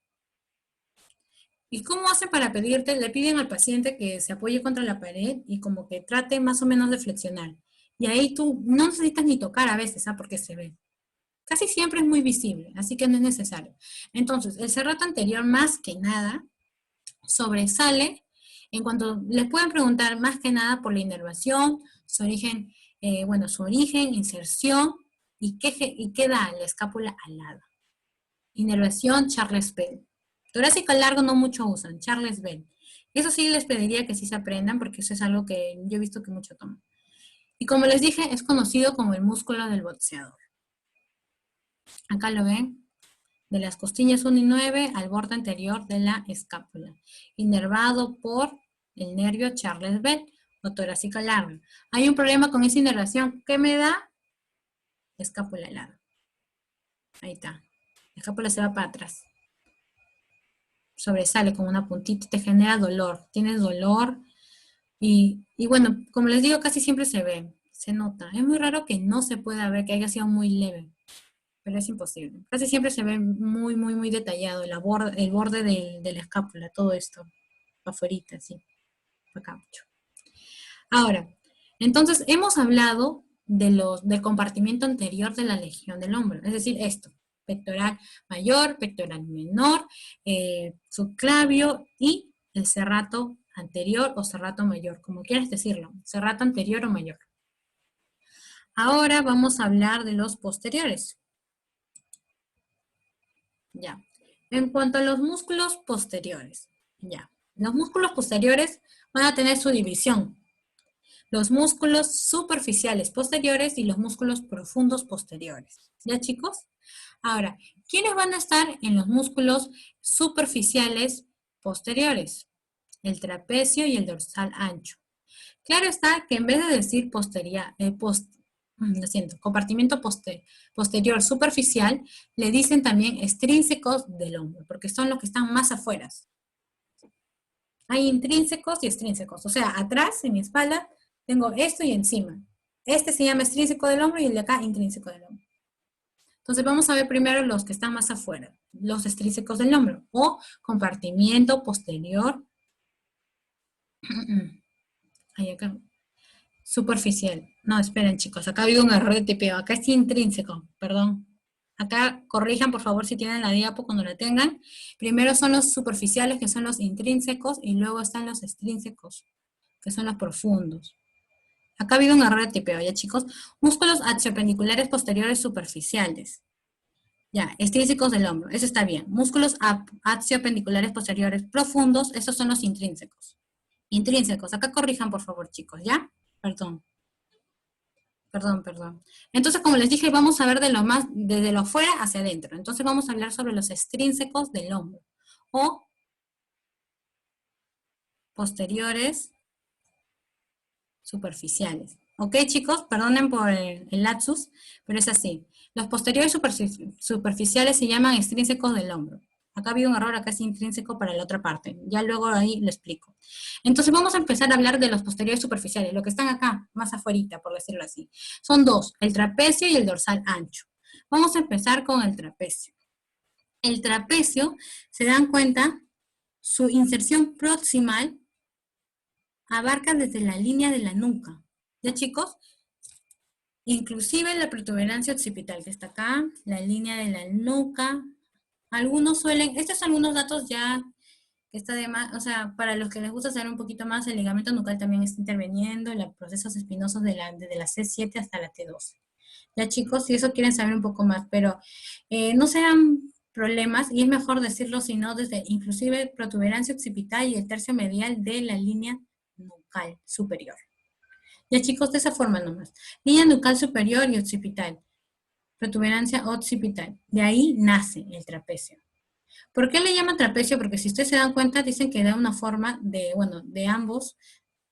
¿Y cómo hacen para pedirte? Le piden al paciente que se apoye contra la pared y como que trate más o menos de flexionar. Y ahí tú no necesitas ni tocar a veces, ¿ah? Porque se ve. Casi siempre es muy visible, así que no es necesario. Entonces, el serrato anterior más que nada sobresale en cuanto les pueden preguntar más que nada por la inervación, su origen, su origen, inserción y qué da la escápula alada. Inervación, Charles Bell. Torácico largo no mucho usan, Charles Bell. Eso sí les pediría que sí se aprendan porque eso es algo que yo he visto que mucho toman. Y como les dije, es conocido como el músculo del boxeador. Acá lo ven, de las costillas 1 y 9 al borde anterior de la escápula, inervado por el nervio Charles Bell o torácico largo. Hay un problema con esa inervación. ¿Qué me da? Escápula helada. Ahí está. La escápula se va para atrás. Sobresale con una puntita y te genera dolor. Tienes dolor y bueno, como les digo, casi siempre se ve, se nota. Es muy raro que no se pueda ver, que haya sido muy leve. Pero es imposible. Casi siempre se ve muy detallado el borde de la escápula, todo esto, afuera, así, acá mucho. Ahora, Entonces, hemos hablado del compartimiento anterior de la legión del hombro, es decir, esto, pectoral mayor, pectoral menor, subclavio y el serrato anterior o serrato mayor, como quieras decirlo, serrato anterior o mayor. Ahora vamos a hablar de los posteriores. Ya. En cuanto a los músculos posteriores, ya. Los músculos posteriores van a tener su división. Los músculos superficiales posteriores y los músculos profundos posteriores. ¿Ya, chicos? Ahora, ¿quiénes van a estar en los músculos superficiales posteriores? El trapecio y el dorsal ancho. Claro está que en vez de decir lo siento, compartimiento posterior superficial, le dicen también extrínsecos del hombro, porque son los que están más afuera. Hay intrínsecos y extrínsecos, o sea, atrás, en mi espalda, tengo esto y encima. Este se llama extrínseco del hombro y el de acá intrínseco del hombro. Entonces vamos a ver primero los que están más afuera, los extrínsecos del hombro, o compartimiento posterior. Ahí acá. Superficial. No, esperen, chicos. Acá ha habido un error de tipeo. Acá es intrínseco, perdón. Acá corrijan, por favor, si tienen la diapo cuando la tengan. Primero son los superficiales, que son los intrínsecos, y luego están los extrínsecos, que son los profundos. Acá ha habido un error de tipeo, ¿ya, chicos? Músculos axiopendiculares posteriores superficiales. Ya, extrínsecos del hombro. Eso está bien. Músculos axiopendiculares posteriores profundos, esos son los intrínsecos. Intrínsecos. Acá corrijan, por favor, chicos, ¿ya? Perdón. Perdón. Entonces, como les dije, vamos a ver desde lo afuera hacia adentro. Entonces vamos a hablar sobre los extrínsecos del hombro o posteriores superficiales. ¿Ok, chicos? Perdonen por el lapsus, pero es así. Los posteriores superficiales se llaman extrínsecos del hombro. Acá había un error, acá es intrínseco para la otra parte. Ya luego ahí lo explico. Entonces vamos a empezar a hablar de los posteriores superficiales, lo que están acá, más afuerita, por decirlo así. Son dos, el trapecio y el dorsal ancho. Vamos a empezar con el trapecio. El trapecio, se dan cuenta, su inserción proximal abarca desde la línea de la nuca. ¿Ya, chicos? Inclusive la protuberancia occipital, que está acá, la línea de la nuca. Algunos suelen, estos son algunos datos ya que está de más, o sea, para los que les gusta saber un poquito más, el ligamento nucal también está interviniendo en los procesos espinosos desde la C7 hasta la T12. Ya, chicos, si eso quieren saber un poco más, pero no sean problemas, y es mejor decirlo, sino desde inclusive protuberancia occipital y el tercio medial de la línea nucal superior. Ya, chicos, de esa forma nomás. Línea nucal superior y occipital. Protuberancia occipital. De ahí nace el trapecio. ¿Por qué le llaman trapecio? Porque si ustedes se dan cuenta, dicen que da una forma de ambos,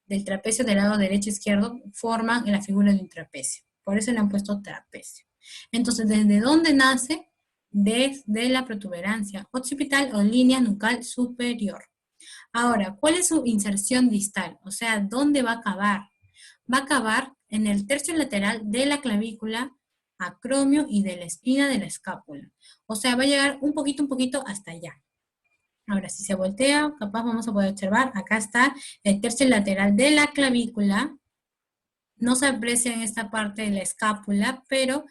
del trapecio del lado derecho e izquierdo, forman la figura de un trapecio. Por eso le han puesto trapecio. Entonces, ¿desde dónde nace? Desde la protuberancia occipital o línea nucal superior. Ahora, ¿cuál es su inserción distal? O sea, ¿dónde va a acabar? Va a acabar en el tercio lateral de la clavícula, acromio y de la espina de la escápula. O sea, va a llegar un poquito hasta allá. Ahora, si se voltea, capaz vamos a poder observar, acá está el tercio lateral de la clavícula. No se aprecia en esta parte de la escápula, pero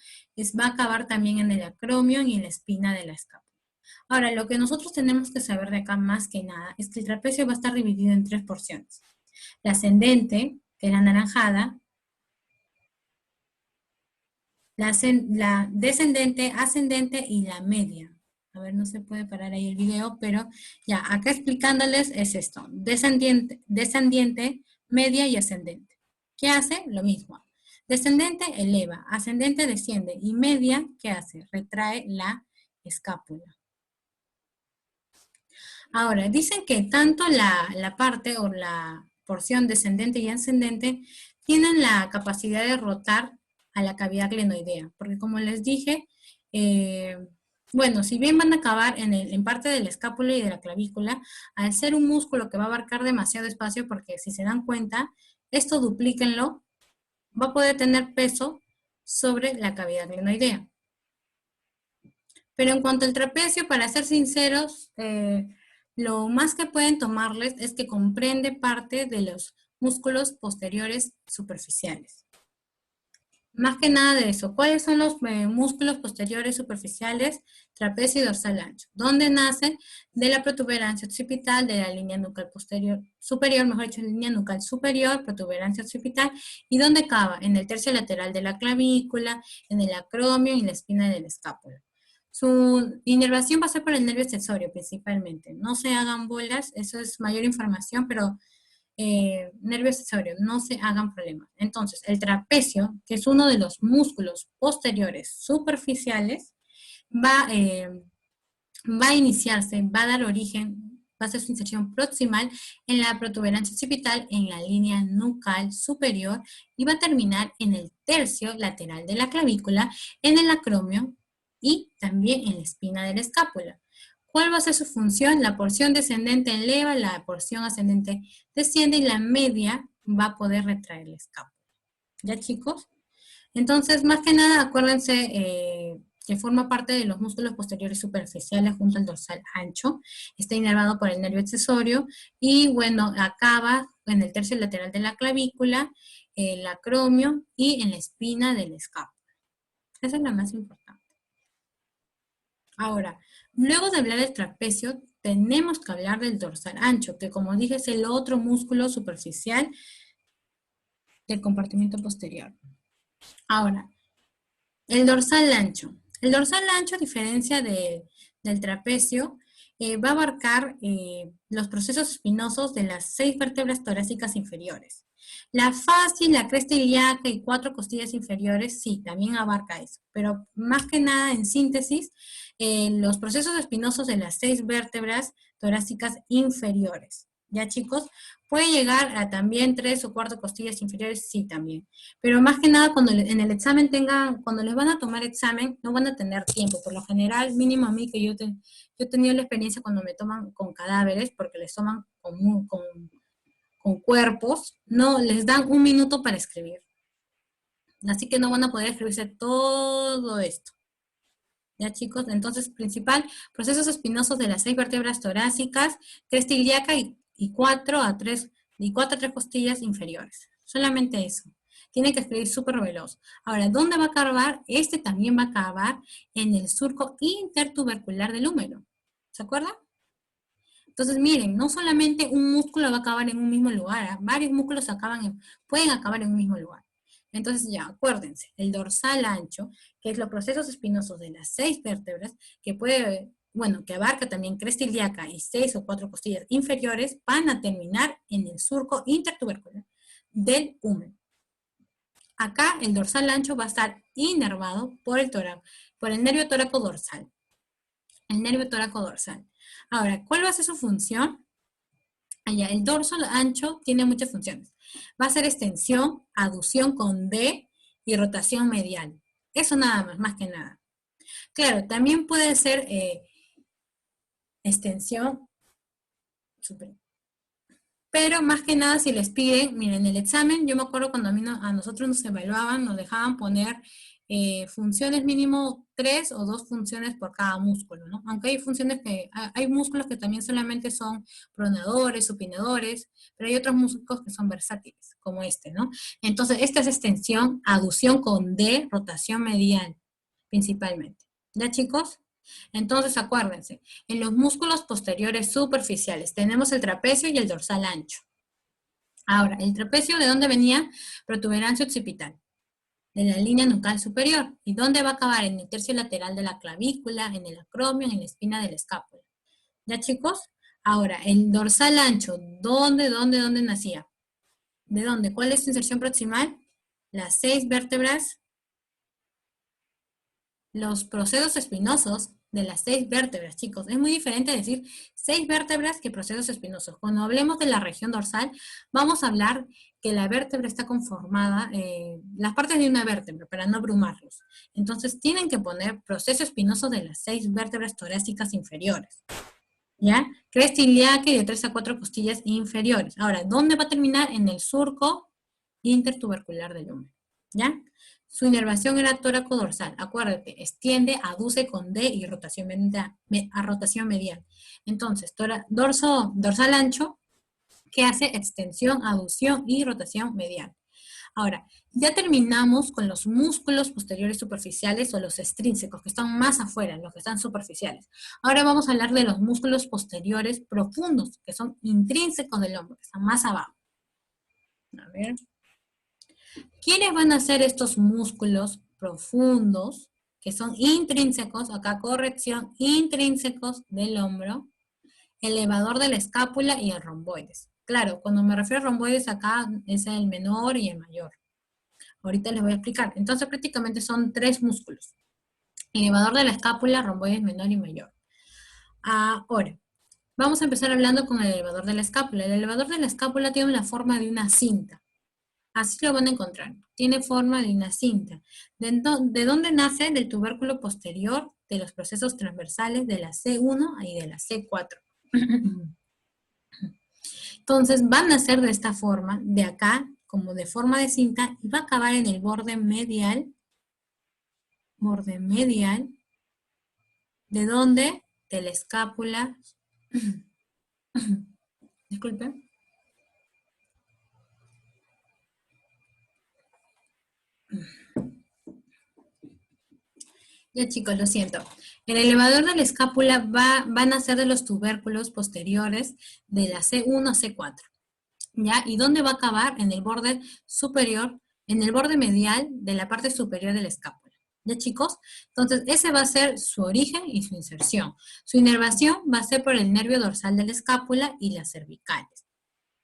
va a acabar también en el acromio y en la espina de la escápula. Ahora, lo que nosotros tenemos que saber de acá más que nada es que el trapecio va a estar dividido en tres porciones. La ascendente, que es la anaranjada, la descendente, ascendente y la media. A ver, no se puede parar ahí el video, pero ya, acá explicándoles es esto. Descendiente, media y ascendente. ¿Qué hace? Lo mismo. Descendente eleva, ascendente desciende y media, ¿qué hace? Retrae la escápula. Ahora, dicen que tanto la parte o la porción descendente y ascendente tienen la capacidad de rotar a la cavidad glenoidea, porque como les dije, bueno, si bien van a acabar en parte de la escápula y de la clavícula, al ser un músculo que va a abarcar demasiado espacio, porque si se dan cuenta, esto duplíquenlo, va a poder tener peso sobre la cavidad glenoidea. Pero en cuanto al trapecio, para ser sinceros, lo más que pueden tomarles es que comprende parte de los músculos posteriores superficiales. Más que nada de eso, ¿cuáles son los músculos posteriores superficiales? Trapecio y dorsal ancho. ¿Dónde nacen? De la protuberancia occipital, de la línea nucal posterior, superior, mejor dicho, línea nucal superior, protuberancia occipital, y ¿dónde acaba? En el tercio lateral de la clavícula, en el acromio y en la espina del escápulo. Su inervación va a ser por el nervio accesorio principalmente. No se hagan bolas, eso es mayor información, pero nervio accesorio, no se hagan problemas. Entonces, el trapecio, que es uno de los músculos posteriores superficiales, va a iniciarse, va a dar origen, va a ser su inserción proximal en la protuberancia occipital, en la línea nucal superior, y va a terminar en el tercio lateral de la clavícula, en el acromio y también en la espina de la escápula. ¿Cuál va a ser su función? La porción descendente eleva, la porción ascendente desciende y la media va a poder retraer la escápula. ¿Ya, chicos? Entonces, más que nada, acuérdense que forma parte de los músculos posteriores superficiales junto al dorsal ancho. Está inervado por el nervio accesorio y, bueno, acaba en el tercio lateral de la clavícula, el acromio y en la espina del escápula. Esa es la más importante. Ahora, luego de hablar del trapecio, tenemos que hablar del dorsal ancho, que como dije es el otro músculo superficial del compartimiento posterior. Ahora, el dorsal ancho. El dorsal ancho, a diferencia del trapecio, va a abarcar los procesos espinosos de las 6 vértebras torácicas inferiores. La fascia, la cresta ilíaca y 4 costillas inferiores, sí, también abarca eso. Pero más que nada, en síntesis, los procesos espinosos de las 6 vértebras torácicas inferiores. ¿Ya, chicos? ¿Puede llegar a también 3 o 4 costillas inferiores? Sí, también. Pero más que nada, cuando en el examen cuando les van a tomar examen, no van a tener tiempo. Por lo general, mínimo a mí, que yo he tenido la experiencia cuando me toman con cadáveres, porque les toman con cuerpos, no, les dan 1 minuto para escribir. Así que no van a poder escribirse todo esto. ¿Ya, chicos? Entonces, principal, procesos espinosos de las 6 vértebras torácicas, cresta ilíaca y 4 a 3 costillas inferiores. Solamente eso. Tiene que escribir súper veloz. Ahora, ¿dónde va a acabar? Este también va a acabar en el surco intertubercular del húmero. ¿Se acuerdan? Entonces, miren, no solamente un músculo va a acabar en un mismo lugar, ¿eh? Varios músculos pueden acabar en un mismo lugar. Entonces, ya, acuérdense, el dorsal ancho, que es los procesos espinosos de las 6 vértebras, que que abarca también cresta ilíaca y 6 o 4 costillas inferiores, van a terminar en el surco intertubercular del húmero. Acá el dorsal ancho va a estar inervado por el nervio tóraco dorsal. El nervio tóraco dorsal. Ahora, ¿cuál va a ser su función? Allá, el dorso ancho tiene muchas funciones. Va a ser extensión, aducción con D y rotación medial. Eso nada más que nada. Claro, también puede ser extensión, pero más que nada si les piden, miren, el examen, yo me acuerdo cuando a nosotros nos evaluaban, nos dejaban poner funciones mínimo 3 o 2 funciones por cada músculo, ¿no? Aunque hay músculos que también solamente son pronadores, supinadores, pero hay otros músculos que son versátiles, como este, ¿no? Entonces, esta es extensión, aducción con D, rotación medial, principalmente. ¿Ya, chicos? Entonces, acuérdense, en los músculos posteriores superficiales tenemos el trapecio y el dorsal ancho. Ahora, ¿el trapecio de dónde venía? Protuberancia occipital, de la línea nucal superior. ¿Y dónde va a acabar? En el tercio lateral de la clavícula, en el acromio, en la espina del escápula. ¿Ya, chicos? Ahora, el dorsal ancho, ¿dónde nacía? ¿De dónde? ¿Cuál es su inserción proximal? Las 6 vértebras, los procesos espinosos de las 6 vértebras, chicos. Es muy diferente decir 6 vértebras que procesos espinosos. Cuando hablemos de la región dorsal, vamos a hablar que la vértebra está conformada, las partes de una vértebra, para no abrumarlos. Entonces, tienen que poner proceso espinoso de las 6 vértebras torácicas inferiores. ¿Ya? Cresta ilíaca y de 3 a 4 costillas inferiores. Ahora, ¿dónde va a terminar? En el surco intertubercular del húmero. ¿Ya? Su inervación era tóraco-dorsal. Acuérdate, extiende, aduce con D y rotación medial. Entonces, dorsal ancho que hace extensión, aducción y rotación medial. Ahora, ya terminamos con los músculos posteriores superficiales o los extrínsecos, que están más afuera, los que están superficiales. Ahora vamos a hablar de los músculos posteriores profundos, que son intrínsecos del hombro, que están más abajo. A ver. ¿Quiénes van a ser estos músculos profundos, que son intrínsecos? Acá corrección, intrínsecos del hombro, elevador de la escápula y el romboides. Claro, cuando me refiero a romboides acá es el menor y el mayor. Ahorita les voy a explicar. Entonces prácticamente son tres músculos. Elevador de la escápula, romboides menor y mayor. Ahora, vamos a empezar hablando con el elevador de la escápula. El elevador de la escápula tiene la forma de una cinta. Así lo van a encontrar. Tiene forma de una cinta. ¿De dónde nace? Del tubérculo posterior de los procesos transversales de la C1 y de la C4. Entonces van a ser de esta forma, de acá, como de forma de cinta, y va a acabar en el borde medial. ¿Borde medial? ¿De dónde? De la escápula. Disculpe. Ya chicos, lo siento. El elevador de la escápula van a ser de los tubérculos posteriores de la C1 a C4. ¿Ya? ¿Y dónde va a acabar? En el borde superior, en el borde medial de la parte superior de la escápula. ¿Ya chicos? Entonces, ese va a ser su origen y su inserción. Su inervación va a ser por el nervio dorsal de la escápula y las cervicales.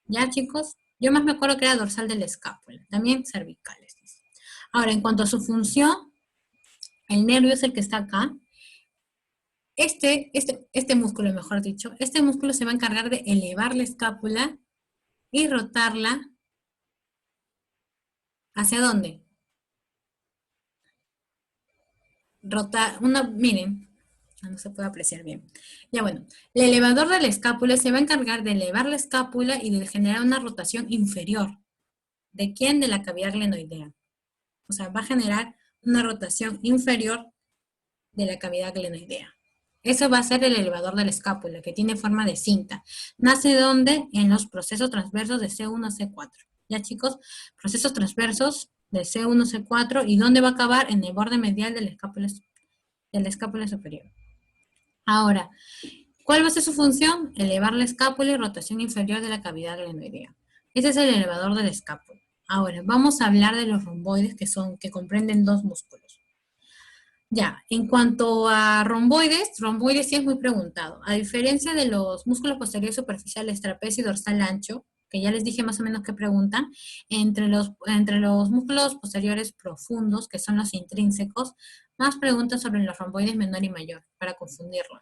¿Ya chicos? Yo más me acuerdo que era dorsal de la escápula, también cervicales. Ahora, en cuanto a su función, el nervio es el que está acá. Este músculo, mejor dicho, este músculo se va a encargar de elevar la escápula y rotarla. ¿Hacia dónde? Miren, no se puede apreciar bien. Ya bueno, el elevador de la escápula se va a encargar de elevar la escápula y de generar una rotación inferior. ¿De quién? De la cavidad glenoidea. O sea, va a generar una rotación inferior de la cavidad glenoidea. Eso va a ser el elevador de la escápula, que tiene forma de cinta. ¿Nace dónde? En los procesos transversos de C1 a C4. ¿Ya chicos? Procesos transversos de C1 a C4. ¿Y dónde va a acabar? En el borde medial de la escápula superior. Ahora, ¿cuál va a ser su función? Elevar la escápula y rotación inferior de la cavidad glenoidea. Ese es el elevador de la escápula. Ahora, vamos a hablar de los romboides, que comprenden dos músculos. Ya, en cuanto a romboides sí es muy preguntado. A diferencia de los músculos posteriores superficiales, trapecio y dorsal ancho, que ya les dije más o menos qué preguntan, entre los músculos posteriores profundos, que son los intrínsecos, más preguntas sobre los romboides menor y mayor, para confundirlos.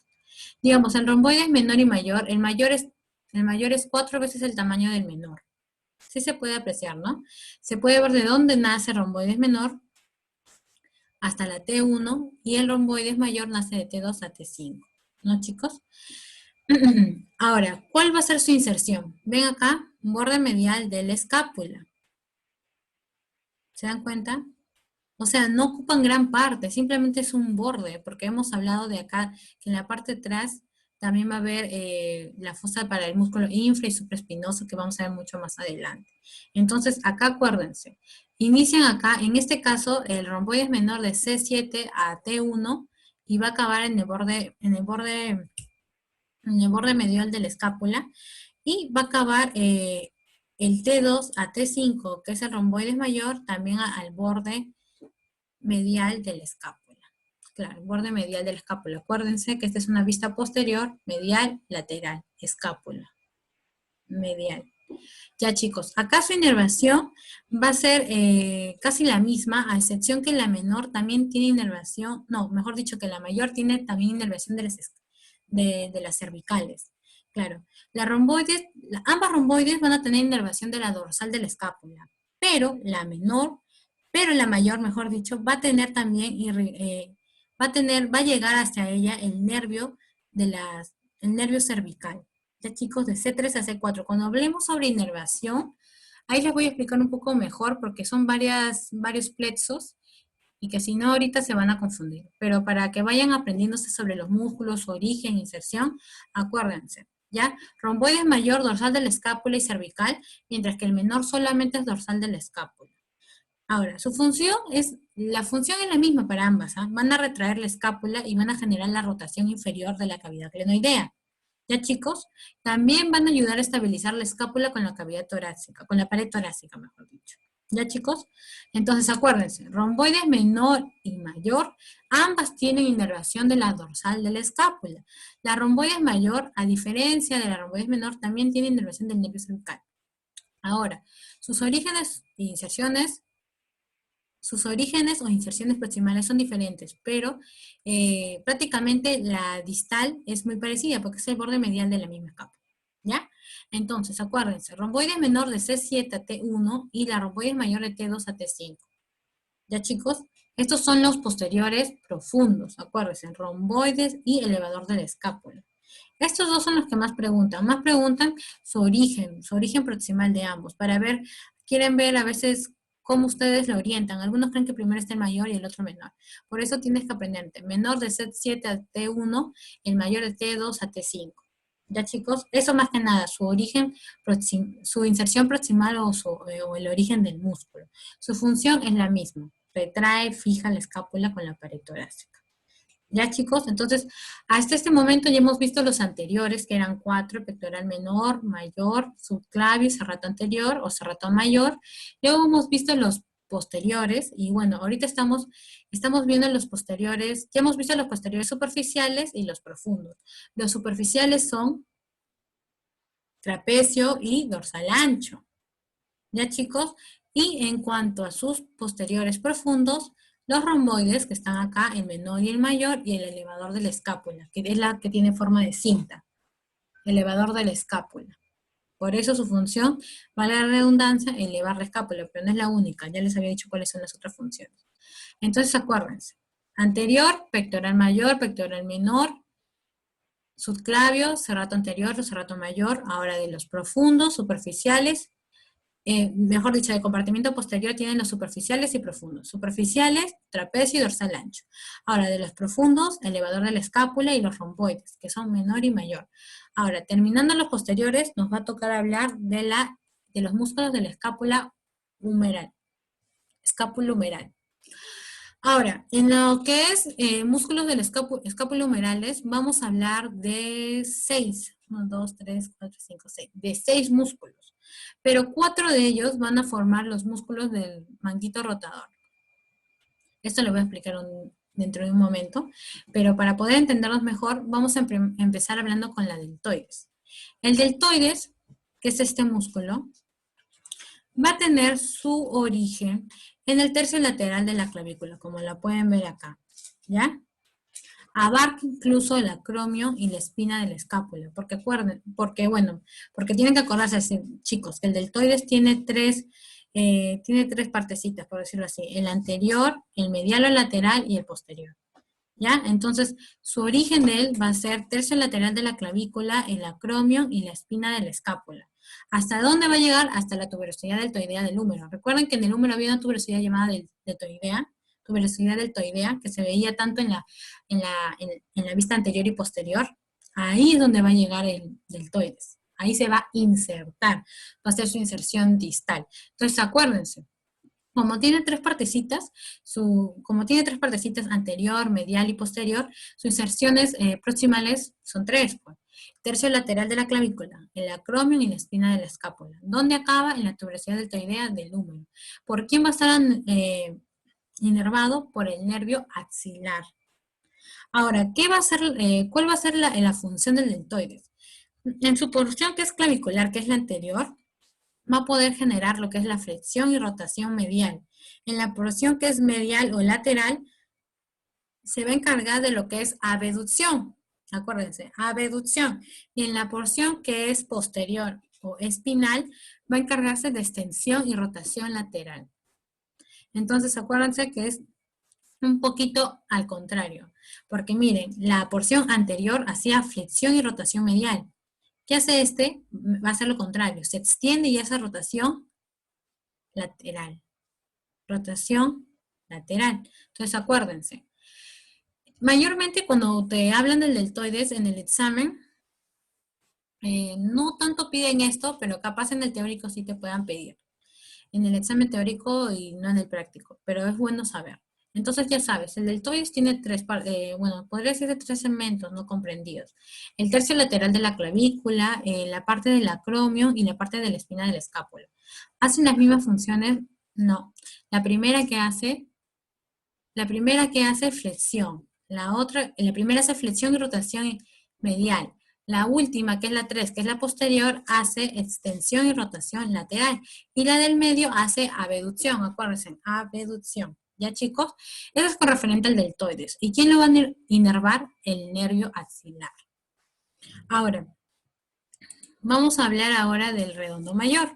Digamos, en romboides menor y mayor, el mayor es 4 veces el tamaño del menor. Sí se puede apreciar, ¿no? Se puede ver de dónde nace romboides menor hasta la T1 y el romboides mayor nace de T2 a T5. ¿No, chicos? Ahora, ¿cuál va a ser su inserción? Ven acá, borde medial de la escápula. ¿Se dan cuenta? O sea, no ocupan gran parte, simplemente es un borde, porque hemos hablado de acá que en la parte de atrás también va a haber la fosa para el músculo infra y supraespinoso que vamos a ver mucho más adelante. Entonces, acá acuérdense, inician acá, en este caso, el romboide es menor de C7 a T1 y va a acabar en el borde medial de la escápula y va a acabar el T2 a T5, que es el romboide mayor, también al borde medial de la escápula. Claro, el borde medial de la escápula. Acuérdense que esta es una vista posterior, medial, lateral, escápula, medial. Ya chicos, acá su inervación va a ser casi la misma, a excepción que la menor también tiene inervación, no, mejor dicho que la mayor tiene también inervación de las cervicales. Claro, ambas romboides van a tener inervación de la dorsal de la escápula, pero la mayor, mejor dicho, va a tener también, va a llegar hasta ella el nervio cervical. Ya chicos, de C3 a C4. Cuando hablemos sobre inervación, ahí les voy a explicar un poco mejor porque son varios plexos y que si no ahorita se van a confundir. Pero para que vayan aprendiéndose sobre los músculos, su origen, inserción, acuérdense. ¿ya? Romboides mayor, dorsal de la escápula y cervical, mientras que el menor solamente es dorsal de la escápula. Ahora, la función es la misma para ambas, ¿ah? Van a retraer la escápula y van a generar la rotación inferior de la cavidad glenoidea. ¿Ya, chicos? También van a ayudar a estabilizar la escápula con la cavidad torácica, con la pared torácica, mejor dicho. ¿Ya, chicos? Entonces, acuérdense, romboides menor y mayor, ambas tienen inervación de la dorsal de la escápula. La romboides mayor, a diferencia de la romboides menor, también tiene inervación del nervio cervical. Ahora, sus orígenes e inserciones sus orígenes o inserciones proximales son diferentes, pero prácticamente la distal es muy parecida porque es el borde medial de la misma escápula, ¿ya? Entonces, acuérdense, romboides menor de C7 a T1 y la romboides mayor de T2 a T5. ¿Ya, chicos? Estos son los posteriores profundos, acuérdense, romboides y elevador de la escápula. Estos dos son los que más preguntan su origen proximal de ambos, para ver, quieren ver a veces cómo ustedes lo orientan. Algunos creen que primero está el mayor y el otro menor. Por eso tienes que aprenderte, menor de C7 a T1, el mayor de T2 a T5. ¿Ya, chicos? Eso más que nada, su origen, su inserción proximal o el origen del músculo. Su función es la misma, retrae, fija la escápula con la pared torácica. ¿Ya, chicos? Entonces, hasta este momento ya hemos visto los anteriores, que eran 4, pectoral menor, mayor, subclavio, serrato anterior o serrato mayor. Luego hemos visto los posteriores, y bueno, ahorita estamos viendo los posteriores, ya hemos visto los posteriores superficiales y los profundos. Los superficiales son trapecio y dorsal ancho. ¿Ya, chicos? Y en cuanto a sus posteriores profundos, los romboides, que están acá, el menor y el mayor, y el elevador de la escápula, que es la que tiene forma de cinta, elevador de la escápula. Por eso su función, vale la redundancia, elevar la escápula, pero no es la única, ya les había dicho cuáles son las otras funciones. Entonces acuérdense, anterior, pectoral mayor, pectoral menor, subclavio, serrato anterior, serrato mayor, ahora de los profundos, superficiales, mejor dicho, de compartimiento posterior tienen los superficiales y profundos. Superficiales, trapecio y dorsal ancho. Ahora, de los profundos, elevador de la escápula y los romboides, que son menor y mayor. Ahora, terminando los posteriores, nos va a tocar hablar de los músculos de la escápula humeral. Escápula humeral. Ahora, en lo que es músculos de la escápula humerales, vamos a hablar de 6. 1, 2, 3, 4, 5, 6. De 6 músculos. Pero 4 de ellos van a formar los músculos del manguito rotador. Esto lo voy a explicar dentro de un momento. Pero para poder entenderlos mejor, vamos a empezar hablando con la deltoides. El deltoides, que es este músculo, va a tener su origen en el tercio lateral de la clavícula, como la pueden ver acá, ¿ya? Abarca incluso el acromio y la espina de la escápula, porque tienen que acordarse, chicos, que el deltoides tiene tres partecitas, por decirlo así, el anterior, el medial o lateral y el posterior. ¿Ya? Entonces, su origen de él va a ser tercio lateral de la clavícula, el acromio y la espina de la escápula. ¿Hasta dónde va a llegar? Hasta la tuberosidad deltoidea del húmero. Recuerden que en el húmero había una tuberosidad llamada deltoidea, tuberosidad deltoidea, que se veía tanto en la vista anterior y posterior. Ahí es donde va a llegar el deltoides. Ahí se va a insertar, va a ser su inserción distal. Entonces, acuérdense, como tiene tres partecitas, anterior, medial y posterior, sus inserciones proximales son 3. Pues. Tercio lateral de la clavícula, el acromio y la espina de la escápula. ¿Dónde acaba? En la tuberosidad deltoidea del húmero. ¿Por quién va a estar inervado? Por el nervio axilar. Ahora, ¿cuál va a ser la función del deltoides? En su porción que es clavicular, que es la anterior, va a poder generar lo que es la flexión y rotación medial. En la porción que es medial o lateral, se va a encargar de lo que es abducción. Acuérdense, abducción. Y en la porción que es posterior o espinal, va a encargarse de extensión y rotación lateral. Entonces, acuérdense que es un poquito al contrario. Porque miren, la porción anterior hacía flexión y rotación medial. ¿Qué hace este? Va a hacer lo contrario. Se extiende y hace rotación lateral. Rotación lateral. Entonces, acuérdense. Mayormente cuando te hablan del deltoides en el examen, No tanto piden esto, pero capaz en el teórico sí te puedan pedir. En el examen teórico y no en el práctico, pero es bueno saber. Entonces ya sabes, el deltoides tiene bueno, podría decirse tres segmentos no comprendidos. El tercio lateral de la clavícula, la parte del acromio y la parte de la espina del escápulo. ¿Hacen las mismas funciones? No. La primera que hace, flexión. La primera hace flexión y rotación medial. La última, que es la 3, que es la posterior, hace extensión y rotación lateral. Y la del medio hace abducción, acuérdense, abducción. ¿Ya, chicos? Eso es con referente al deltoides. ¿Y quién lo va a inervar? El nervio axilar. Ahora, vamos a hablar ahora del redondo mayor.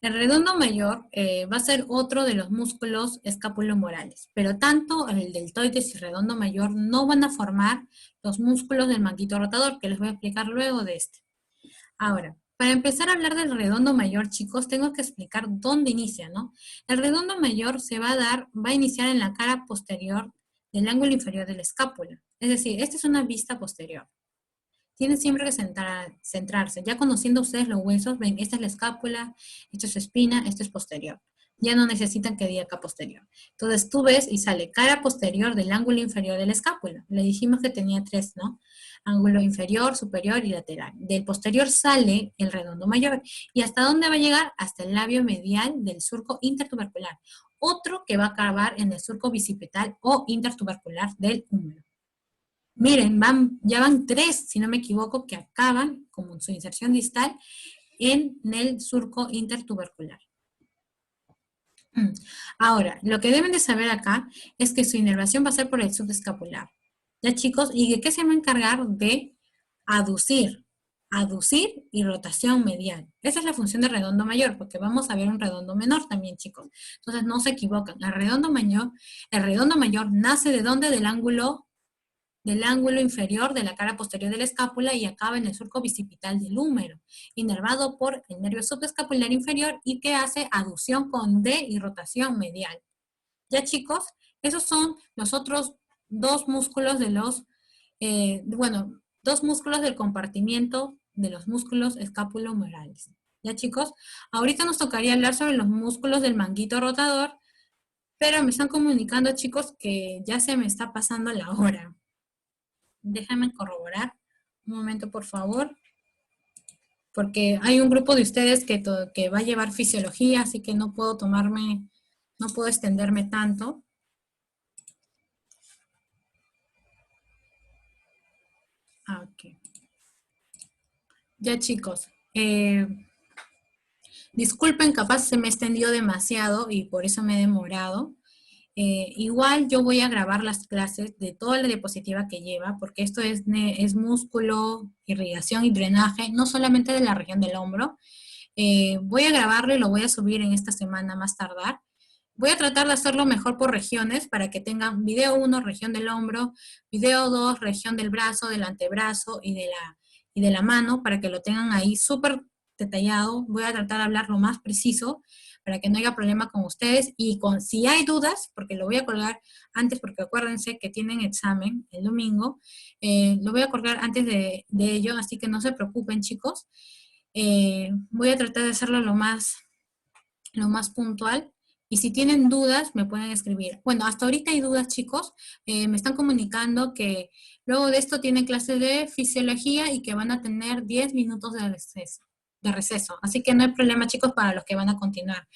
El redondo mayor va a ser otro de los músculos escapulomorales, pero tanto el deltoides y redondo mayor no van a formar los músculos del manguito rotador, que les voy a explicar luego de este. Ahora, para empezar a hablar del redondo mayor, chicos, tengo que explicar dónde inicia, ¿no? El redondo mayor va a iniciar en la cara posterior del ángulo inferior de la escápula. Es decir, esta es una vista posterior. Tienen siempre que centrarse. Ya conociendo ustedes los huesos, ven, esta es la escápula, esta es su espina, esto es posterior. Ya no necesitan que diga acá posterior. Entonces tú ves y sale cara posterior del ángulo inferior de la escápula. Le dijimos que tenía tres, ¿no? Ángulo inferior, superior y lateral. Del posterior sale el redondo mayor. ¿Y hasta dónde va a llegar? Hasta el labio medial del surco intertubercular. Otro que va a acabar en el surco bicipital o intertubercular del húmero. Miren, ya van tres, si no me equivoco, que acaban, como su inserción distal, en el surco intertubercular. Ahora, lo que deben de saber acá es que su inervación va a ser por el subescapular. ¿Ya, chicos? ¿Y de qué se va a encargar? De aducir. Aducir y rotación medial. Esa es la función de redondo mayor, porque vamos a ver un redondo menor también, chicos. Entonces, no se equivocan. El redondo mayor nace de dónde? Del ángulo inferior de la cara posterior de la escápula y acaba en el surco bicipital del húmero, inervado por el nervio subescapular inferior y que hace aducción con D y rotación medial. ¿Ya, chicos? Esos son los otros dos músculos dos músculos del compartimiento de los músculos escapulomorales. ¿Ya, chicos? Ahorita nos tocaría hablar sobre los músculos del manguito rotador, pero me están comunicando, chicos, que ya se me está pasando la hora. Déjame corroborar. Un momento, por favor. Porque hay un grupo de ustedes que va a llevar fisiología, así que no puedo extenderme tanto. Ok. Ya, chicos. Disculpen, capaz se me extendió demasiado y por eso me he demorado. Igual yo voy a grabar las clases de toda la diapositiva que lleva, porque esto es músculo, irrigación y drenaje, no solamente de la región del hombro. Voy a grabarlo y lo voy a subir en esta semana más tardar. Voy a tratar de hacerlo mejor por regiones para que tengan video 1, región del hombro, video 2, región del brazo, del antebrazo y de la mano, para que lo tengan ahí súper detallado. Voy a tratar de hablar lo más preciso para que no haya problema con ustedes. Y si hay dudas, porque lo voy a colgar antes, porque acuérdense que tienen examen el domingo, lo voy a colgar antes de ello, así que no se preocupen, chicos. Voy a tratar de hacerlo lo más puntual. Y si tienen dudas, me pueden escribir. Bueno, hasta ahorita hay dudas, chicos. Me están comunicando que luego de esto tienen clase de fisiología y que van a tener 10 minutos de receso. Así que no hay problema, chicos, para los que van a continuar.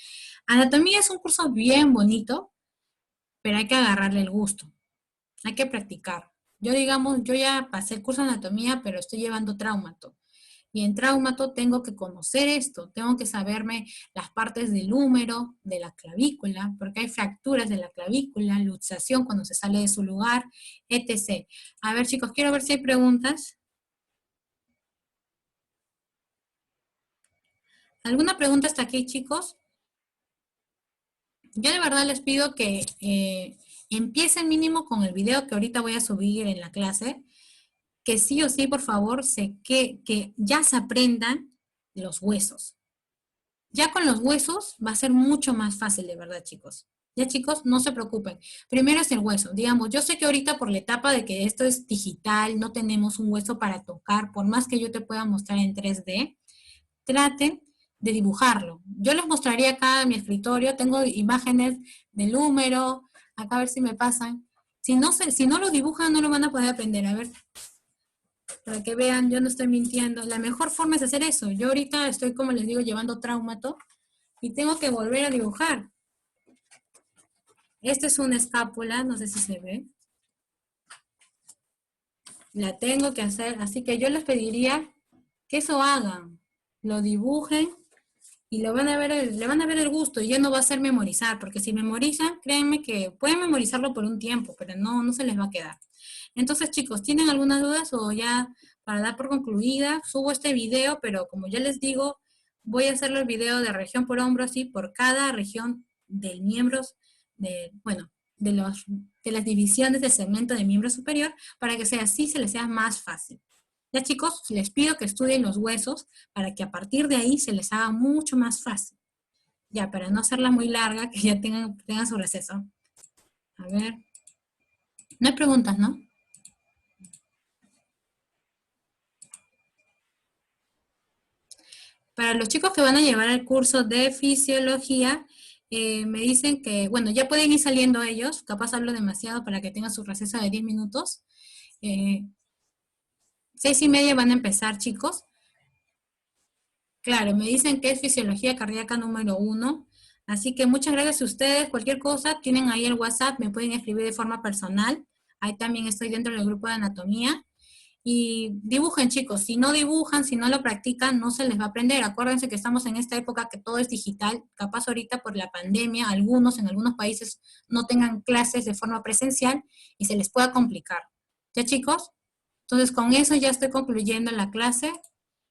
Anatomía es un curso bien bonito, pero hay que agarrarle el gusto. Hay que practicar. Yo ya pasé el curso de anatomía, pero estoy llevando traumato. Y en traumato tengo que conocer esto, tengo que saberme las partes del húmero, de la clavícula, porque hay fracturas de la clavícula, luxación cuando se sale de su lugar, etc. A ver, chicos, quiero ver si hay preguntas. ¿Alguna pregunta hasta aquí, chicos? Yo de verdad les pido que empiecen mínimo con el video que ahorita voy a subir en la clase, que sí o sí, por favor, que ya se aprendan los huesos. Ya con los huesos va a ser mucho más fácil, de verdad, chicos. Ya chicos, no se preocupen. Primero es el hueso. Digamos, yo sé que ahorita por la etapa de que esto es digital, no tenemos un hueso para tocar, por más que yo te pueda mostrar en 3D, traten de dibujarlo. Yo les mostraría acá en mi escritorio, tengo imágenes del húmero, acá a ver si me pasan. Si no lo dibujan, no lo van a poder aprender. A ver, para que vean, yo no estoy mintiendo. La mejor forma es hacer eso. Yo ahorita estoy, como les digo, llevando traumato y tengo que volver a dibujar. Esta es una escápula, no sé si se ve. La tengo que hacer, así que yo les pediría que eso hagan. Lo dibujen y lo van a ver le van a ver el gusto y ya no va a ser memorizar, porque si memorizan, créanme que pueden memorizarlo por un tiempo, pero no se les va a quedar. Entonces, chicos, ¿tienen algunas dudas o ya para dar por concluida? Subo este video, pero como ya les digo, voy a hacerlo el video de región por hombro, así por cada región del miembros, bueno, de las divisiones del segmento de miembro superior, para que sea así, se les sea más fácil. Ya chicos, les pido que estudien los huesos para que a partir de ahí se les haga mucho más fácil. Ya, para no hacerla muy larga, que ya tengan su receso. A ver, no hay preguntas, ¿no? Para los chicos que van a llevar el curso de fisiología, me dicen que, bueno, ya pueden ir saliendo ellos, capaz hablo demasiado para que tengan su receso de 10 minutos. 6:30 van a empezar, chicos. Claro, me dicen que es fisiología cardíaca número 1. Así que muchas gracias a ustedes. Cualquier cosa, tienen ahí el WhatsApp, me pueden escribir de forma personal. Ahí también estoy dentro del grupo de anatomía. Y dibujen, chicos. Si no dibujan, si no lo practican, no se les va a aprender. Acuérdense que estamos en esta época que todo es digital. Capaz ahorita por la pandemia, algunos en algunos países no tengan clases de forma presencial y se les pueda complicar. ¿Ya, chicos? Entonces, con eso ya estoy concluyendo la clase.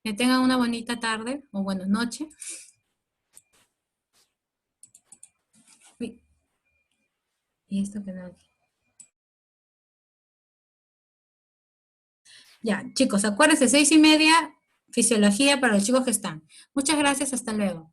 Que tengan una bonita tarde o buenas noches. Uy, y esto que no. Ya, chicos, acuérdense, 6:30, fisiología para los chicos que están. Muchas gracias, hasta luego.